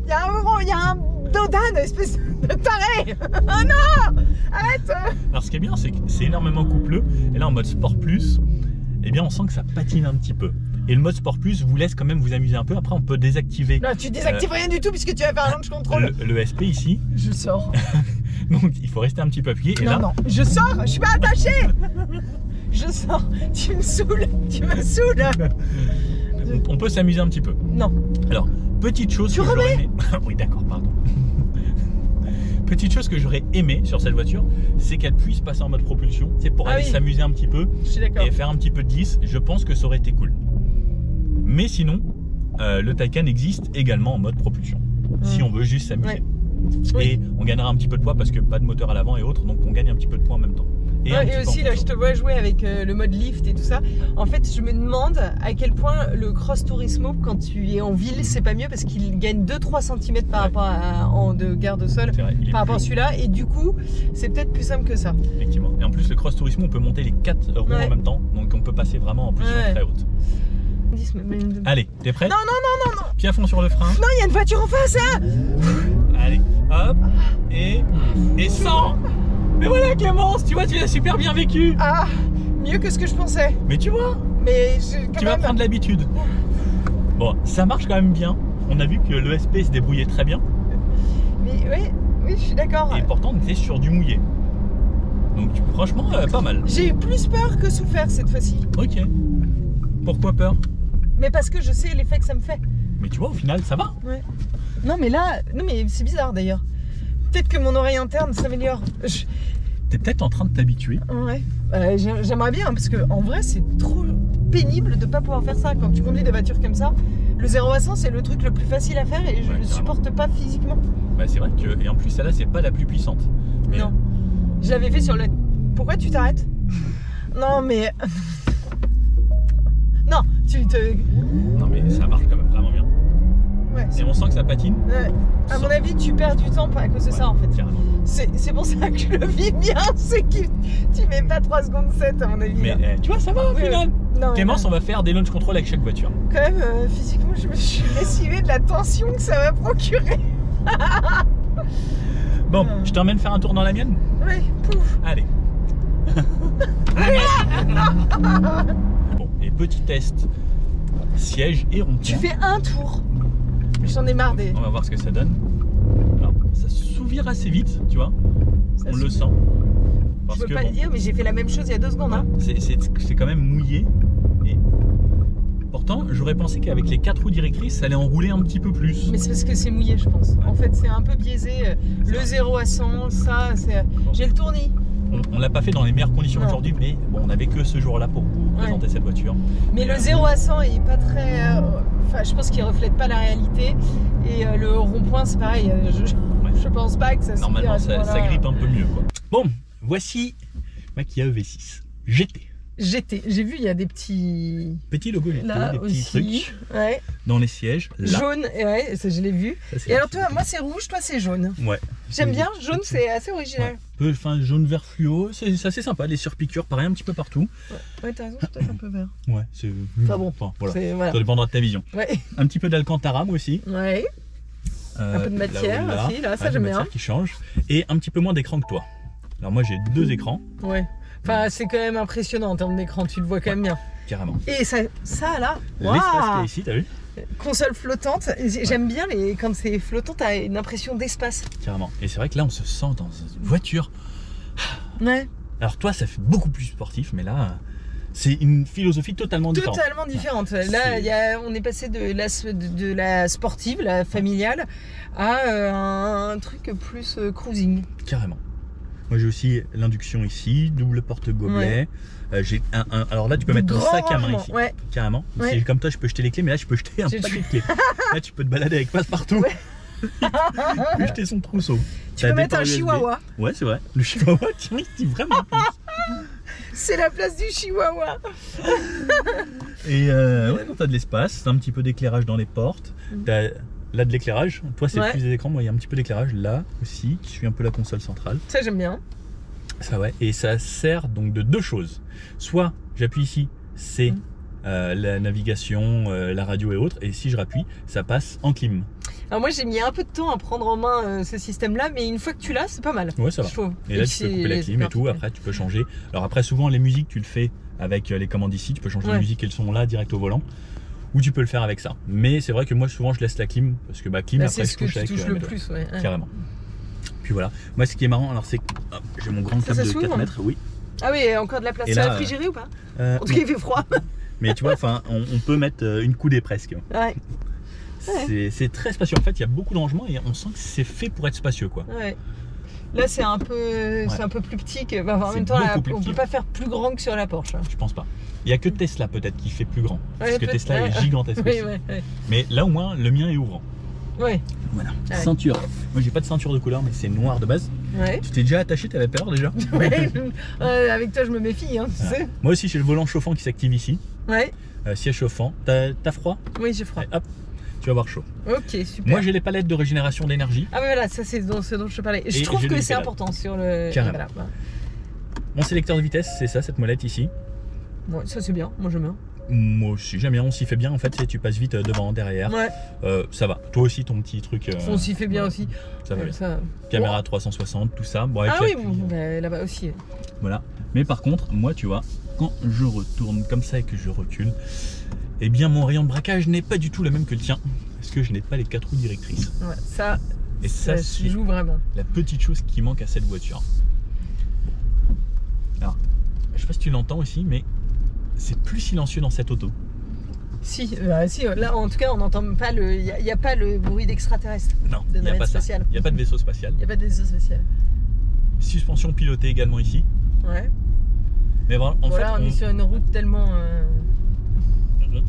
il y a un moment, il y a un Dodan, espèce de taré. Oh non, arrête. Alors ce qui est bien, c'est que c'est énormément coupleux. Et là, en mode Sport Plus, eh bien, on sent que ça patine un petit peu. Et le mode Sport Plus vous laisse quand même vous amuser un peu. Après, on peut désactiver. Non, tu désactives rien du tout puisque tu vas faire un launch control. Le SP ici. Je sors. Donc, il faut rester un petit peu appuyé. Et non, je sors. Je suis pas attaché. Je sors. Tu me saoules. Tu me saoules. On peut s'amuser un petit peu. Non. Alors, petite chose que j'aurais aimé. Oui, d'accord, pardon. Petite chose que j'aurais aimé sur cette voiture, c'est qu'elle puisse passer en mode propulsion. C'est pour aller s'amuser un petit peu et faire un petit peu de glisse. Je pense que ça aurait été cool. Mais sinon, le Taycan existe également en mode propulsion. Si on veut juste s'amuser. Et on gagnera un petit peu de poids parce que pas de moteur à l'avant et autres, donc on gagne un petit peu de poids en même temps. Et aussi, là, je te vois jouer avec le mode lift et tout ça. En fait, je me demande à quel point le Cross Turismo, quand tu es en ville, c'est pas mieux parce qu'il gagne 2-3 cm par rapport de garde-sol par rapport à celui-là. Et du coup, c'est peut-être plus simple que ça. Effectivement. Et en plus, le Cross Turismo, on peut monter les 4 roues en même temps. Donc on peut passer vraiment en plus très haute. Allez, t'es prêt? Non. Pied à fond sur le frein. Non, il y a une voiture en face, hein. Allez, hop, et 100. Mais voilà Clémence, tu vois, tu l'as super bien vécu. Ah, mieux que ce que je pensais. Mais tu vois, tu vas prendre l'habitude. Bon, ça marche quand même bien. On a vu que le SP se débrouillait très bien. Mais oui, je suis d'accord. Et pourtant, on était sur du mouillé. Donc franchement, pas mal. J'ai eu plus peur que souffert cette fois-ci. Ok. Pourquoi peur? Mais parce que je sais l'effet que ça me fait. Mais tu vois, au final, ça va. Ouais. Non, mais là, mais c'est bizarre d'ailleurs. Peut-être que mon oreille interne s'améliore. T'es peut-être en train de t'habituer. Ouais. J'aimerais bien parce que en vrai, c'est trop pénible de pas pouvoir faire ça quand tu conduis des voitures comme ça. Le 0 à 100, c'est le truc le plus facile à faire et je ne le supporte pas physiquement. Bah, c'est vrai que, et en plus, celle-là, c'est pas la plus puissante. Mais... Non. Je l'avais fait sur le. Pourquoi tu t'arrêtes? Non, mais. Non, Non, mais ça marche quand même vraiment bien. Ouais, et on sent que ça patine. Ouais. À mon avis, tu perds du temps à cause de ça en fait. C'est pour ça que je le vis bien, c'est que tu mets pas 3 secondes 7 à mon avis. Mais tu vois, ça va au final. Clémence, on va faire des launch control avec chaque voiture. Quand même, physiquement, je me suis lessivée de la tension que ça va procurer. Bon, je t'emmène faire un tour dans la mienne? Oui, pouf. Allez. Bon, et petit test siège et rond-point. Tu fais un tour. J'en ai marre des... On va voir ce que ça donne. Alors, ça s'ouvre assez vite, tu vois. Ça On le s'ouvre. sent. Je Parce peux que, pas bon, le dire, mais j'ai fait la même chose il y a 2 secondes. Hein. c'est quand même mouillé. Et pourtant, j'aurais pensé qu'avec les 4 roues directrices, ça allait enrouler un petit peu plus. Mais c'est parce que c'est mouillé, je pense. En fait, c'est un peu biaisé. Le 0 à 100, ça, c'est... J'ai le tournis. On l'a pas fait dans les meilleures conditions Non. aujourd'hui, mais bon, on avait que ce jour-là pour vous présenter cette voiture. Mais le 0 à 100 est pas très... Enfin, je pense qu'il reflète pas la réalité. Et le rond-point, c'est pareil. Je pense pas que ça se Normalement, ça grippe un peu mieux, quoi. Bon, voici ma Kia EV6 GT. GT. J'ai vu, il y a des petits... Petit logo GT, Là des petits aussi. trucs Ouais. dans les sièges. Là. Jaune, ouais, ça je l'ai vu. Ça, c'est Et alors toi, moi c'est rouge, toi c'est jaune. Ouais. J'aime bien, jaune c'est assez original. Ouais. Peu, enfin, jaune vert fluo, c'est assez sympa. Les surpiqûres, pareil, un petit peu partout. Ouais, t'as raison, je suis peut-être un peu vert. Ouais, c'est. Enfin bon, voilà. voilà. Ça dépendra de ta vision. Ouais. Un petit peu d'Alcantara, moi aussi. Ouais. Un peu de matière là, aussi, là, ça de j'aime matière bien. qui change. Et un petit peu moins d'écran que toi. Alors moi j'ai 2 écrans, Enfin, c'est quand même impressionnant en termes d'écran, tu le vois quand même bien. carrément. Et ça là, L'espace qu'il y a waouh, ici, t'as vu? console flottante. J'aime bien quand c'est flottant, t'as une impression d'espace. Carrément. Et c'est vrai que là on se sent dans une voiture. Ouais. Alors toi ça fait beaucoup plus sportif, mais là c'est une philosophie totalement différente. Totalement différente. Là, on est passé de la sportive, la familiale, à un truc plus cruising. Carrément. Moi j'ai aussi l'induction ici, double porte-gobelet. J'ai alors là tu peux mettre ton sac à main ici. Ouais. Carrément. Ouais. Si comme toi je peux jeter les clés, mais là je peux jeter un paquet de clés. Là tu peux te balader avec passe-partout. Ouais. Tu peux jeter son trousseau. Tu peux mettre un chihuahua. Ouais c'est vrai. Le chihuahua tiens il dit vraiment plus. C'est la place du chihuahua. Et ouais, non, t'as de l'espace, t'as un petit peu d'éclairage dans les portes. T'as là de l'éclairage. Toi c'est plus des écrans, moi il y a un petit peu d'éclairage là aussi qui suit un peu la console centrale. Ça j'aime bien. Ça ouais. Et ça sert donc de 2 choses. Soit j'appuie ici, c'est la navigation, la radio et autres. Et si je rappuie, ça passe en clim. Alors moi j'ai mis un peu de temps à prendre en main ce système-là, mais une fois que tu l'as, c'est pas mal. Ouais ça va. Je trouve. Et là tu peux couper la clim et tout. Après tu peux changer. Alors après souvent les musiques tu le fais avec les commandes ici. Tu peux changer les musiques, elles sont là direct au volant. Ou tu peux le faire avec ça. Mais c'est vrai que moi souvent je laisse la clim parce que clim après c'est je ce que touche tu avec touches le plus, ouais. carrément. Puis voilà. Moi ce qui est marrant alors c'est que j'ai mon grand câble de 4 mètres, oui. Ah oui, encore de la place. Et C'est là, réfrigéré ou pas? En En tout cas il fait froid. Mais tu vois, enfin, on peut mettre une coudée presque. Ouais. C'est très spacieux. En fait, il y a beaucoup de rangements et on sent que c'est fait pour être spacieux, quoi. Ouais. Là c'est un peu plus petit que. Bah, en même temps, on peut pas faire plus grand que sur la Porsche. Hein. Je pense pas. Il y a que Tesla peut-être qui fait plus grand. Parce que Tesla est gigantesque. Oui, aussi. Mais là au moins, le mien est ouvrant. Ouais. Voilà. Ceinture. Moi, j'ai pas de ceinture de couleur, mais c'est noir de base. Ouais. Tu t'es déjà attaché, t'avais peur déjà? Ouais. Avec toi, je me méfie, hein, tu sais. Moi aussi, j'ai le volant chauffant qui s'active ici. Ouais. Siège chauffant. T'as froid? Oui, j'ai froid. Allez, hop, tu vas avoir chaud. Ok, super. Moi, j'ai les palettes de régénération d'énergie. Ah, mais voilà, ça c'est ce dont je te parlais. Je trouve que c'est important sur le. Carrément. Voilà. Mon sélecteur de vitesse, c'est ça, cette molette ici. Ouais, ça c'est bien, moi j'aime bien. Moi aussi, j'aime bien, on s'y fait bien en fait, tu passes vite devant, derrière. Ouais. Ça va. Toi aussi, ton petit truc. On s'y fait bien aussi. Ça va bien. Ça... Caméra 360, tout ça. Bon, avec ah oui, bon, là-bas aussi. Voilà. Mais par contre, moi, tu vois, quand je retourne comme ça et que je recule, eh bien, mon rayon de braquage n'est pas du tout le même que le tien. Parce que je n'ai pas les 4 roues directrices. Ouais, ça, et ça se joue vraiment. La petite chose qui manque à cette voiture. Alors, je sais pas si tu l'entends aussi, mais c'est plus silencieux dans cette auto. Si, là en tout cas on n'entend pas il n'y a pas le bruit d'extraterrestre. Non, il n'y a pas ça. Il n'y a pas de vaisseau spatial. Il n'y a pas de vaisseau spatial. Suspension pilotée également ici. Ouais. Mais voilà, en fait, on est sur une route tellement...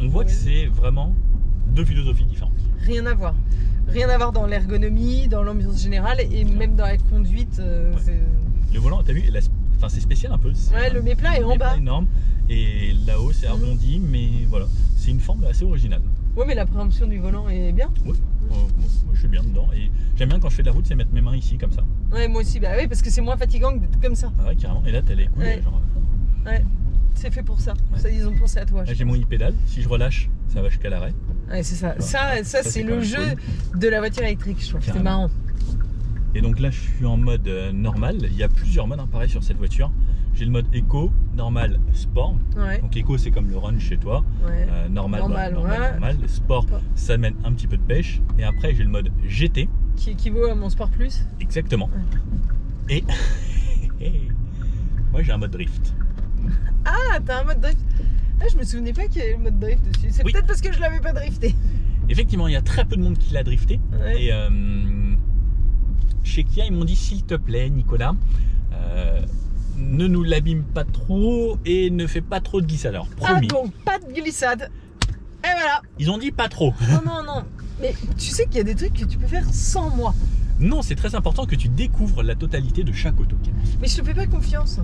On voit que c'est vraiment 2 philosophies différentes. Rien à voir. Rien à voir dans l'ergonomie, dans l'ambiance générale et même dans la conduite. Le volant, t'as vu, enfin, c'est spécial un peu. Ouais, le méplat est en bas. C'est énorme. Et là-haut, c'est arrondi, mais voilà. C'est une forme assez originale. Ouais, mais la préhension du volant est bien. Ouais. Moi, je suis bien dedans. Et j'aime bien quand je fais de la route, c'est mettre mes mains ici, comme ça. Ouais, moi aussi. Bah oui, parce que c'est moins fatigant que d'être comme ça. Ah ouais, carrément. Et là, t'as les couilles, genre. Ouais, c'est fait pour ça. Ouais. Ça, ils ont pensé à toi. Là, j'ai mon e-pédale. Si je relâche, ça va jusqu'à l'arrêt. Ouais, c'est ça. Voilà. Ça c'est le jeu de la voiture électrique, je trouve. C'est marrant. Et donc là, je suis en mode normal. Il y a plusieurs modes, pareil, sur cette voiture. j'ai le mode éco, normal, sport. Ouais. Donc éco c'est comme le run chez toi. Ouais. Normal, Normal, ouais. normal. Sport, ça mène un petit peu de pêche. Et après j'ai le mode GT. Qui équivaut à mon Sport Plus. Exactement. Et moi j'ai un mode drift. Ah, t'as un mode drift. Ah, je me souvenais pas qu'il y avait le mode drift dessus. C'est Oui. peut-être parce que je l'avais pas drifté. Effectivement, il y a très peu de monde qui l'a drifté. Ouais. Et chez Kia, ils m'ont dit s'il te plaît, Nicolas, ne nous l'abîme pas trop et ne fais pas trop de glissade. Alors, promis. Ah donc, pas de glissade. Et voilà. Ils ont dit pas trop. Non, non, non. Mais tu sais qu'il y a des trucs que tu peux faire sans moi. Non, c'est très important que tu découvres la totalité de chaque auto. Mais je te fais pas confiance.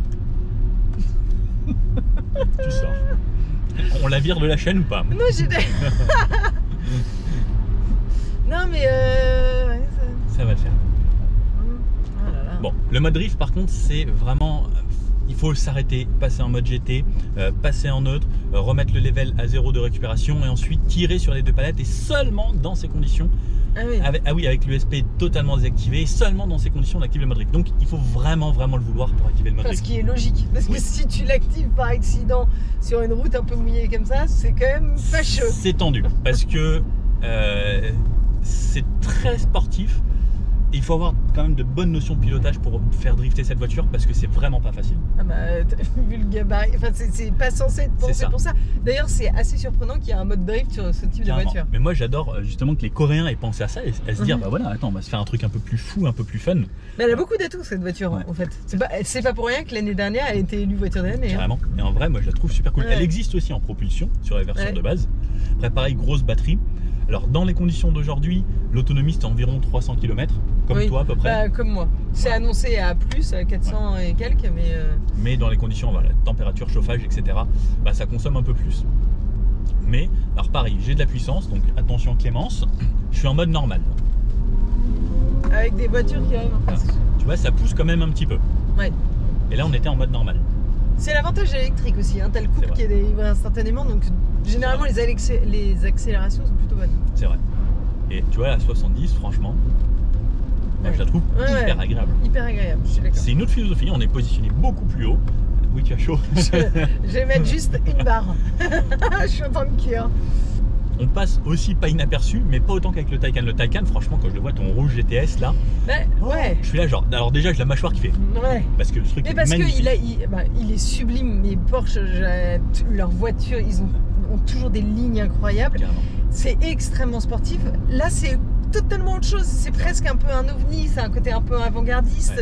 Tu sors. On la vire de la chaîne ou pas? Non, j'ai. Non, mais ouais, Ça va le faire. Oh là là. Bon, le mode drift par contre, c'est vraiment... Il faut s'arrêter, passer en mode GT, passer en neutre, remettre le level à 0 de récupération et ensuite tirer sur les deux palettes et seulement dans ces conditions, Ah oui. avec l'USP totalement désactivé, et seulement dans ces conditions d'activer le mode drift. Donc il faut vraiment le vouloir pour activer le mode Enfin, ce drift. qui est logique. Parce que Oui. si tu l'actives par accident sur une route un peu mouillée comme ça, c'est quand même fâcheux. C'est tendu parce que c'est très sportif. Et il faut avoir quand même de bonnes notions de pilotage pour faire drifter cette voiture parce que c'est vraiment pas facile. Ah bah, vu le gabarit, enfin, c'est pas censé être pensé ça. pour ça. D'ailleurs, c'est assez surprenant qu'il y ait un mode drift sur ce type Carrément. de voiture. Mais moi j'adore justement que les Coréens aient pensé à ça et à se dire bah voilà, attends, on va se faire un truc un peu plus fou, un peu plus fun. Mais elle a beaucoup d'atouts cette voiture Ouais. en fait. C'est pas pour rien que l'année dernière elle a été élue voiture de l'année. Hein. Carrément. Et en vrai, moi je la trouve super cool. Ouais. Elle existe aussi en propulsion sur la version Ouais. de base. Après, pareil, grosse batterie. Alors, dans les conditions d'aujourd'hui, l'autonomie c'est environ 300 km, comme Oui. toi à peu près. Bah, comme moi. C'est Ouais. annoncé à plus, à 400 et quelques, mais. Mais dans les conditions, voilà, température, chauffage, etc., bah, ça consomme un peu plus. Mais, alors pareil, j'ai de la puissance, donc attention Clémence, je suis en mode normal. Avec des voitures qui arrivent en face. Tu vois, ça pousse quand même un petit peu. Ouais. Et là, on était en mode normal. C'est l'avantage électrique aussi, hein. T'as le couple C'est vrai. qui est délivré instantanément, donc généralement les accélérations sont plutôt bonnes. C'est vrai. Et tu vois, la 70, franchement, moi, je la trouve Ouais, hyper ouais. agréable. Hyper agréable, je suis d'accord. C'est une autre philosophie, on est positionné beaucoup plus haut. Oui, tu as chaud. Je vais mettre juste une barre. Je suis en train de cuire. On passe aussi pas inaperçu, mais pas autant qu'avec le Taycan. Le Taycan, franchement, quand je le vois, ton rouge GTS là, Ouais. je suis là genre. Alors déjà, j'ai la mâchoire qui fait. Ouais. Parce que le truc Mais est parce magnifique. il est sublime. Mais Porsche, leurs voitures, ils ont toujours des lignes incroyables. Carrément. C'est extrêmement sportif. Là, c'est totalement autre chose. C'est presque un peu un ovni. C'est un côté un peu avant-gardiste.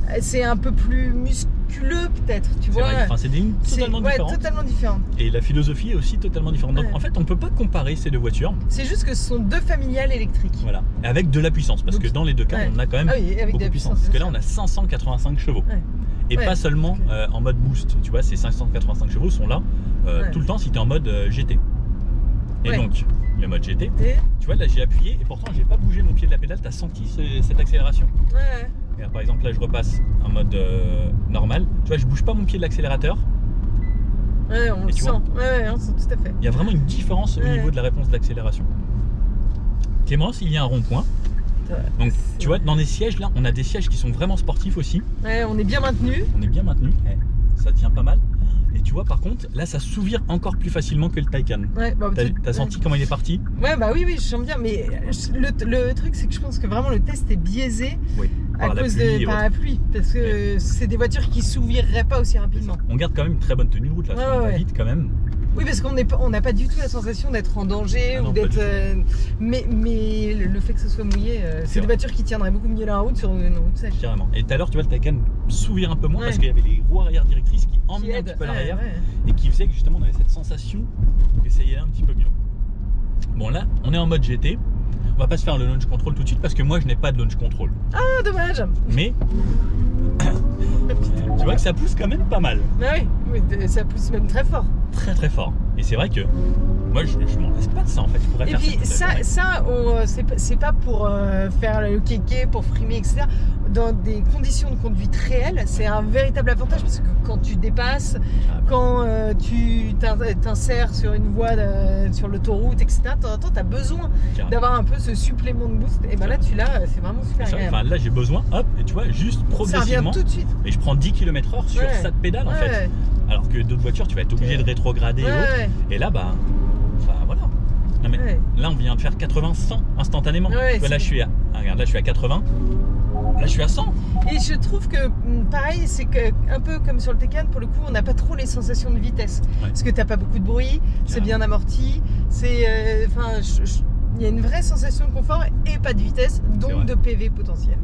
Ouais. C'est un peu plus musculeux, peut-être. Tu C'est vois. vrai, enfin, c'est des lignes totalement ouais, différentes. totalement différent. Et la philosophie est aussi totalement différente. Donc Ouais. en fait, on peut pas comparer ces deux voitures. C'est juste que ce sont deux familiales électriques. Voilà. Avec de la puissance. Parce Donc, que dans les deux cas, ouais. on a quand même Ah oui, avec beaucoup de de la puissance. puissance. Parce que là, on a 585 chevaux. Ouais. Et Ouais. pas seulement en mode boost. Tu vois, ces 585 chevaux sont là Ouais. tout le temps si tu es en mode GT. Et Ouais. donc, le mode GT, Et- tu vois, là j'ai appuyé et pourtant j'ai pas bougé mon pied de la pédale. Tu as senti cette accélération. Ouais. Et là, par exemple, là je repasse en mode normal. Tu vois, je bouge pas mon pied de l'accélérateur. Ouais, on Et le tu sent. vois Ouais, on le sent tout à fait. Il y a vraiment une différence au Ouais. niveau de la réponse de l'accélération. Clémence, il y a un rond-point. Donc, tu vois, dans les sièges là, on a des sièges qui sont vraiment sportifs aussi. Ouais, on est bien maintenu. On est bien maintenu. Ça tient pas mal. Et tu vois, par contre, là, ça s'ouvre encore plus facilement que le Taycan. Ouais, bah, T'as senti comment il est parti? Ouais, bah oui, je sens bien. Mais le truc, c'est que je pense que vraiment le test est biaisé Oui. à Par la cause pluie et par autres. la pluie. Parce que c'est des voitures qui s'ouvriraient pas aussi rapidement. On garde quand même une très bonne tenue de route là, Ouais, parce qu'on va ouais. vite quand même. Oui, parce qu'on n'a pas du tout la sensation d'être en danger Ah non, ou pas d'être. du tout. Mais le fait que ce soit mouillé, C'est c'est des vrai. voitures qui tiendraient beaucoup mieux la route sur une route sèche. Carrément. Et tout à l'heure, tu vois, le Taycan s'ouvrir un peu moins Ouais. parce qu'il y avait les roues arrière directrices qui Qui emmenaient un aide. petit peu à Ouais, l'arrière ouais. et qui faisait que justement on avait cette sensation que ça y allait un petit peu mieux. Bon, là, on est en mode GT. On va pas se faire le launch control tout de suite parce que moi je n'ai pas de launch control. Ah, dommage. Mais tu vois que ça pousse quand même pas mal. Ah oui, ça pousse même très fort. Très très fort. Et c'est vrai que Moi, je m'en lasse pas de ça en fait. Je pourrais Et faire puis c'est pas pour faire le kéké, pour frimer, etc. Dans des conditions de conduite réelles, c'est un véritable avantage parce que quand tu dépasses, quand tu t'insères sur une voie, sur l'autoroute, etc., de temps en temps, tu as besoin d'avoir un peu ce supplément de boost. Et ben là, tu l'as, c'est vraiment super agréable. Enfin, là, j'ai besoin, hop, et tu vois, juste progressivement. Ça revient tout de suite. Et je prends 10 km/h sur ça de pédale en fait. Alors que d'autres voitures, tu vas être obligé de rétrograder et autres. Et là, bah, enfin voilà. Non mais là, on vient de faire 80-100 instantanément. Tu vois, là, je suis à, regarde, là, je suis à 80. Là, je suis à 100. Et je trouve que, pareil, c'est que un peu comme sur le Taycan, pour le coup, on n'a pas trop les sensations de vitesse. Parce que t'as pas beaucoup de bruit, c'est bien amorti. C'est, enfin, il y a une vraie sensation de confort et pas de vitesse, donc de PV potentiel.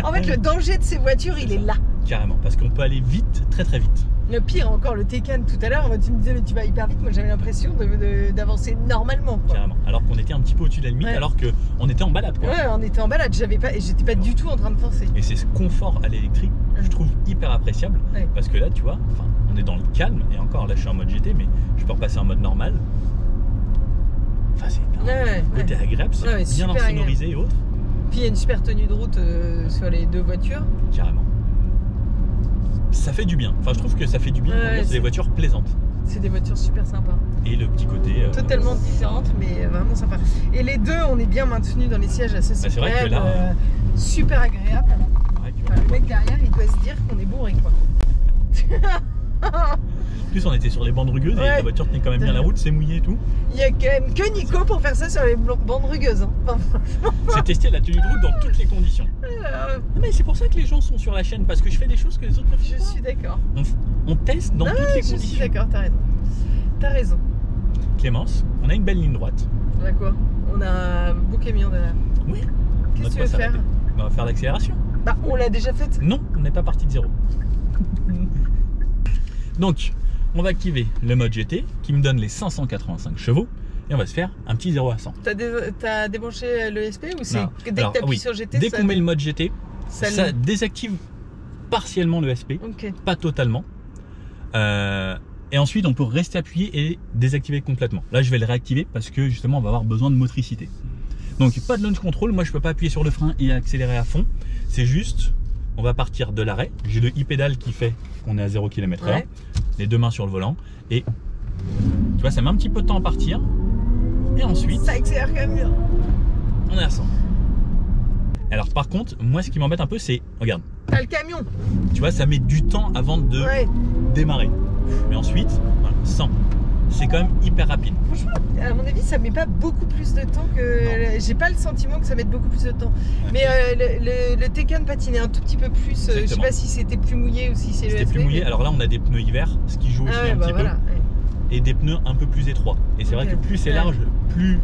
En fait, le danger de ces voitures, il est là. Carrément, parce qu'on peut aller vite, très très vite. Le pire encore, le Taycan tout à l'heure, tu me disais mais tu vas hyper vite, moi j'avais l'impression d'avancer normalement, quoi. Carrément, alors qu'on était un petit peu au-dessus de la limite, alors qu'on était en balade, quoi. Ouais, on était en balade, j'étais pas du tout en train de forcer. Et c'est ce confort à l'électrique, je trouve hyper appréciable, parce que là, tu vois, enfin, on est dans le calme, et encore là je suis en mode GT, mais je peux repasser en mode normal. Enfin, c'est côté agréable, c'est bien insonorisé et autres. Puis il y a une super tenue de route sur les deux voitures. Carrément. Ça fait du bien. Enfin, je trouve que ça fait du bien. C'est des voitures plaisantes. C'est des voitures super sympas. Et le petit côté... totalement différentes, mais vraiment sympa. Et les deux, on est bien maintenus dans les sièges. Ça, c'est vrai que là, super agréable. Le mec derrière, il doit se dire qu'on est bourré, quoi. En plus, on était sur les bandes rugueuses et la voiture tenait quand même bien la route, c'est mouillé et tout. Il y a quand même que Nico pour faire ça sur les bandes rugueuses. Hein. C'est tester la tenue de route dans toutes les conditions. Mais c'est pour ça que les gens sont sur la chaîne, parce que je fais des choses que les autres ne font pas. Je suis d'accord. On teste dans toutes les conditions. Je suis d'accord, t'as raison. T'as raison. Clémence, on a une belle ligne droite. D'accord. On a un beau camion derrière. Oui. Qu'est-ce que tu veux faire? On va faire l'accélération. Bah, on l'a déjà faite. Non, on n'est pas parti de zéro. Donc, on va activer le mode GT qui me donne les 585 chevaux et on va se faire un petit 0 à 100. T'as débranché l'ESP ou c'est dès que t'appuies sur GT? Dès qu'on met le mode GT, ça désactive partiellement l'ESP, pas totalement. Et ensuite, on peut rester appuyé et désactiver complètement. Là, je vais le réactiver parce que justement, on va avoir besoin de motricité. Donc, pas de launch control. Moi, je peux pas appuyer sur le frein et accélérer à fond. C'est juste, on va partir de l'arrêt. J'ai le e-pédale qui fait qu'on est à 0 km/h. Les deux mains sur le volant. Et tu vois, ça met un petit peu de temps à partir. Et ensuite, ça accélère quand même bien. On est à 100. Alors, par contre, moi, ce qui m'embête un peu, c'est, regarde. T'as le camion. Tu vois, ça met du temps avant de démarrer. Mais ensuite, voilà, 100. C'est quand même hyper rapide. Franchement, à mon avis, ça met pas beaucoup plus de temps que... J'ai pas le sentiment que ça mette beaucoup plus de temps. Mais le Taycan patinait un tout petit peu plus. Je sais pas si c'était plus mouillé ou si c'est le C'était plus mouillé. Alors là, on a des pneus hiver, ce qui joue aussi un petit peu. Et des pneus un peu plus étroits. Et c'est vrai que plus c'est large, plus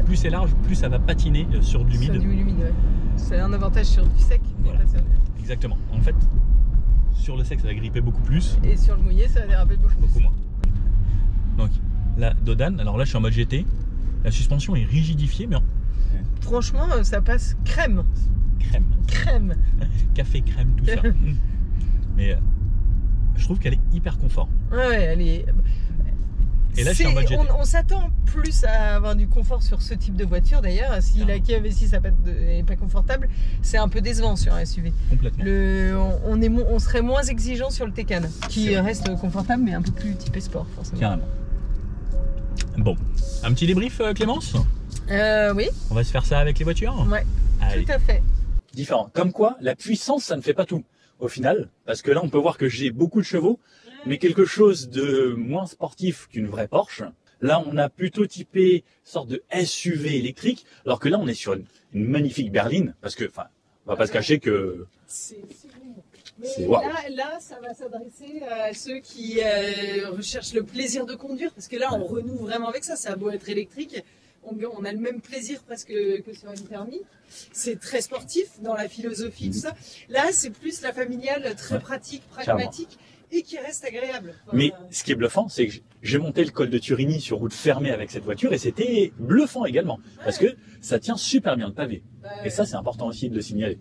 plus c'est large, plus ça va patiner sur de l'humide. Sur du humide, c'est un avantage sur du sec. Voilà. Exactement. En fait, sur le sec, ça va gripper beaucoup plus. Et sur le mouillé, ça va déraper beaucoup moins. Donc la Dodane, alors là je suis en mode GT, la suspension est rigidifiée, mais franchement ça passe crème. Crème. Café, crème, tout ça. Mais je trouve qu'elle est hyper confort. Ouais, elle est... Et là je suis en mode GT. On s'attend plus à avoir du confort sur ce type de voiture d'ailleurs. Si la Kia V6 n'est pas confortable, c'est un peu décevant sur un SUV. Complètement. On serait moins exigeant sur le Taycan, qui reste confortable mais un peu plus typé sport forcément. Carrément. Bon, un petit débrief Clémence? Oui. On va se faire ça avec les voitures? Ouais, tout à fait. Différent. Comme quoi, la puissance, ça ne fait pas tout. Au final, parce que là, on peut voir que j'ai beaucoup de chevaux, mais quelque chose de moins sportif qu'une vraie Porsche. Là, on a plutôt typé sorte de SUV électrique, alors que là, on est sur une magnifique berline, parce que, enfin, on va pas se cacher que... Mais là, ça va s'adresser à ceux qui recherchent le plaisir de conduire, parce que là, on renoue vraiment avec ça. Ça a beau être électrique, on a le même plaisir presque que sur une thermique. C'est très sportif dans la philosophie, tout ça. Là, c'est plus la familiale, très pratique, pragmatique, et qui reste agréable. Mais ce qui est bluffant, c'est que j'ai monté le col de Turini sur route fermée avec cette voiture, et c'était bluffant également, parce que ça tient super bien le pavé. Et ça, c'est important aussi de le signaler.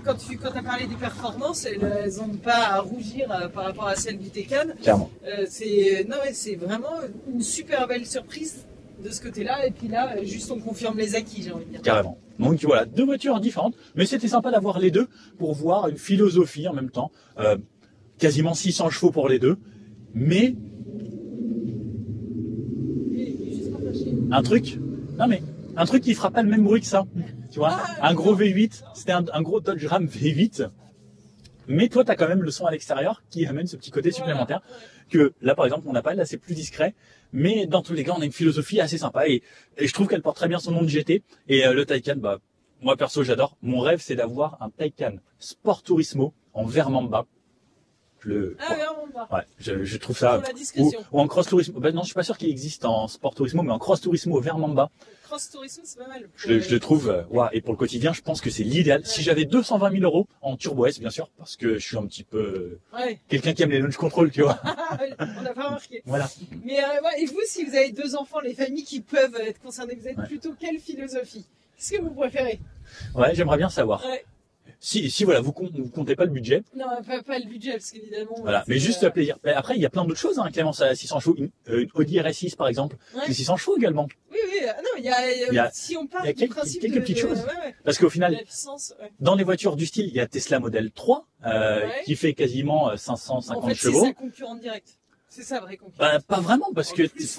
Quand tu as parlé des performances, elles n'ont pas à rougir par rapport à celles du Taycan. Clairement. C'est vraiment une super belle surprise de ce côté-là. Et puis là, juste on confirme les acquis, j'ai envie de dire. Carrément. Donc voilà, deux voitures différentes, mais c'était sympa d'avoir les deux pour voir une philosophie en même temps. Quasiment 600 chevaux pour les deux, mais un truc qui fera pas le même bruit que ça. Tu vois, un gros V8, c'était un gros Dodge Ram V8. Mais toi, tu as quand même le son à l'extérieur qui amène ce petit côté supplémentaire que là, par exemple, on n'a pas. Là, c'est plus discret. Mais dans tous les cas, on a une philosophie assez sympa et je trouve qu'elle porte très bien son nom de GT. Et le Taycan, moi perso, j'adore. Mon rêve, c'est d'avoir un Taycan Sport Turismo en vert mamba. Mamba. Ouais, je trouve ça. Pour la discrétion. Ou en Cross Turismo. Non, je suis pas sûr qu'il existe en Sport Turismo, mais en Cross Turismo vert mamba. Cross Turismo, c'est pas mal. Je le trouve, et pour le quotidien, je pense que c'est l'idéal. Si j'avais 220 000 euros en Turbo S, bien sûr, parce que je suis un petit peu quelqu'un qui aime les launch control, tu vois. On n'a pas remarqué. Voilà. Mais et vous, si vous avez 2 enfants, les familles qui peuvent être concernées, vous êtes plutôt quelle philosophie? Qu'est-ce que vous préférez? Ouais, j'aimerais bien savoir. Si voilà, vous comptez pas le budget. Non, pas le budget, parce qu'évidemment. Voilà, mais juste plaisir. Mais après, il y a plein d'autres choses, hein, Clémence, à 600 chevaux. Une Audi RS6, par exemple, c'est 600 chevaux également. Oui. Non, il y a si on parle du principe quelques petites choses. Ouais. Parce qu'au final, la puissance, dans les voitures du style, il y a Tesla Model 3, qui fait quasiment 550 en fait, chevaux. C'est sa concurrente directe. C'est sa vraie concurrente. Pas vraiment, parce que, le V6.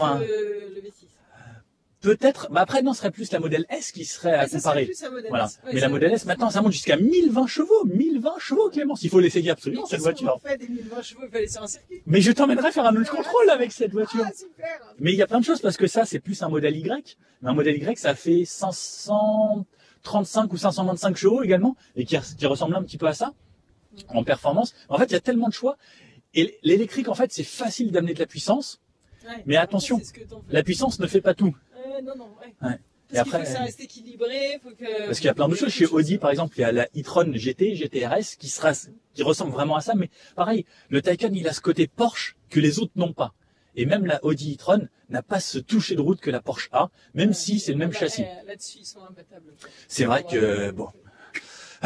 Peut-être, après, non, ce serait plus la Model S qui serait à comparer. Voilà. Ouais, mais la Model S, maintenant, ça monte jusqu'à 1020 chevaux. 1020 chevaux, Clémence. Il faut l'essayer absolument, cette voiture. On fait des 1020 chevaux, il faut aller sur un circuit. Mais je t'emmènerai faire un launch control avec cette voiture. Ah, super. Mais il y a plein de choses parce que ça, c'est plus un modèle Y. Mais un modèle Y, ça fait 535 ou 525 chevaux également et qui ressemble un petit peu à ça en performance. En fait, il y a tellement de choix. Et l'électrique, en fait, c'est facile d'amener de la puissance. Mais attention, la puissance ne fait pas tout. Non. Et après, faut que ça reste équilibré, parce qu'il y a plein de choses. Chez Audi, par exemple, il y a la e-tron GT, GTRS, qui ressemble vraiment à ça. Mais pareil, le Taycan, il a ce côté Porsche que les autres n'ont pas. Et même la Audi e-tron n'a pas ce toucher de route que la Porsche a, même si c'est le même châssis. Là-dessus, ils sont imbattables. C'est vrai que,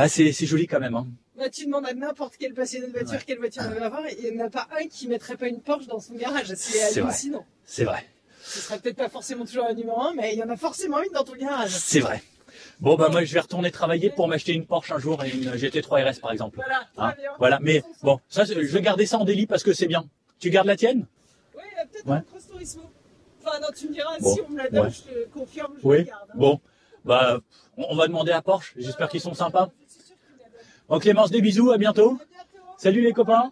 c'est joli quand même, hein. Tu demandes à n'importe quel passionné de voiture quelle voiture il va avoir, et il n'y en a pas un qui mettrait pas une Porsche dans son garage. C'est hallucinant. C'est vrai. Ce sera peut-être pas forcément toujours la numéro 1, mais il y en a forcément une dans ton garage. C'est vrai. Bon, moi, je vais retourner travailler pour m'acheter une Porsche un jour et une GT3 RS, par exemple. Voilà, très bien. Voilà, mais bon, ça, je vais garder ça en délit parce que c'est bien. Tu gardes la tienne? Oui, peut-être un Cross Turismo. Enfin, non, tu me diras, si on me la donne, je te confirme, je la garde. Bon, on va demander à Porsche. J'espère qu'ils sont sympas. Bon, Clémence, des bisous, à bientôt. Salut les copains.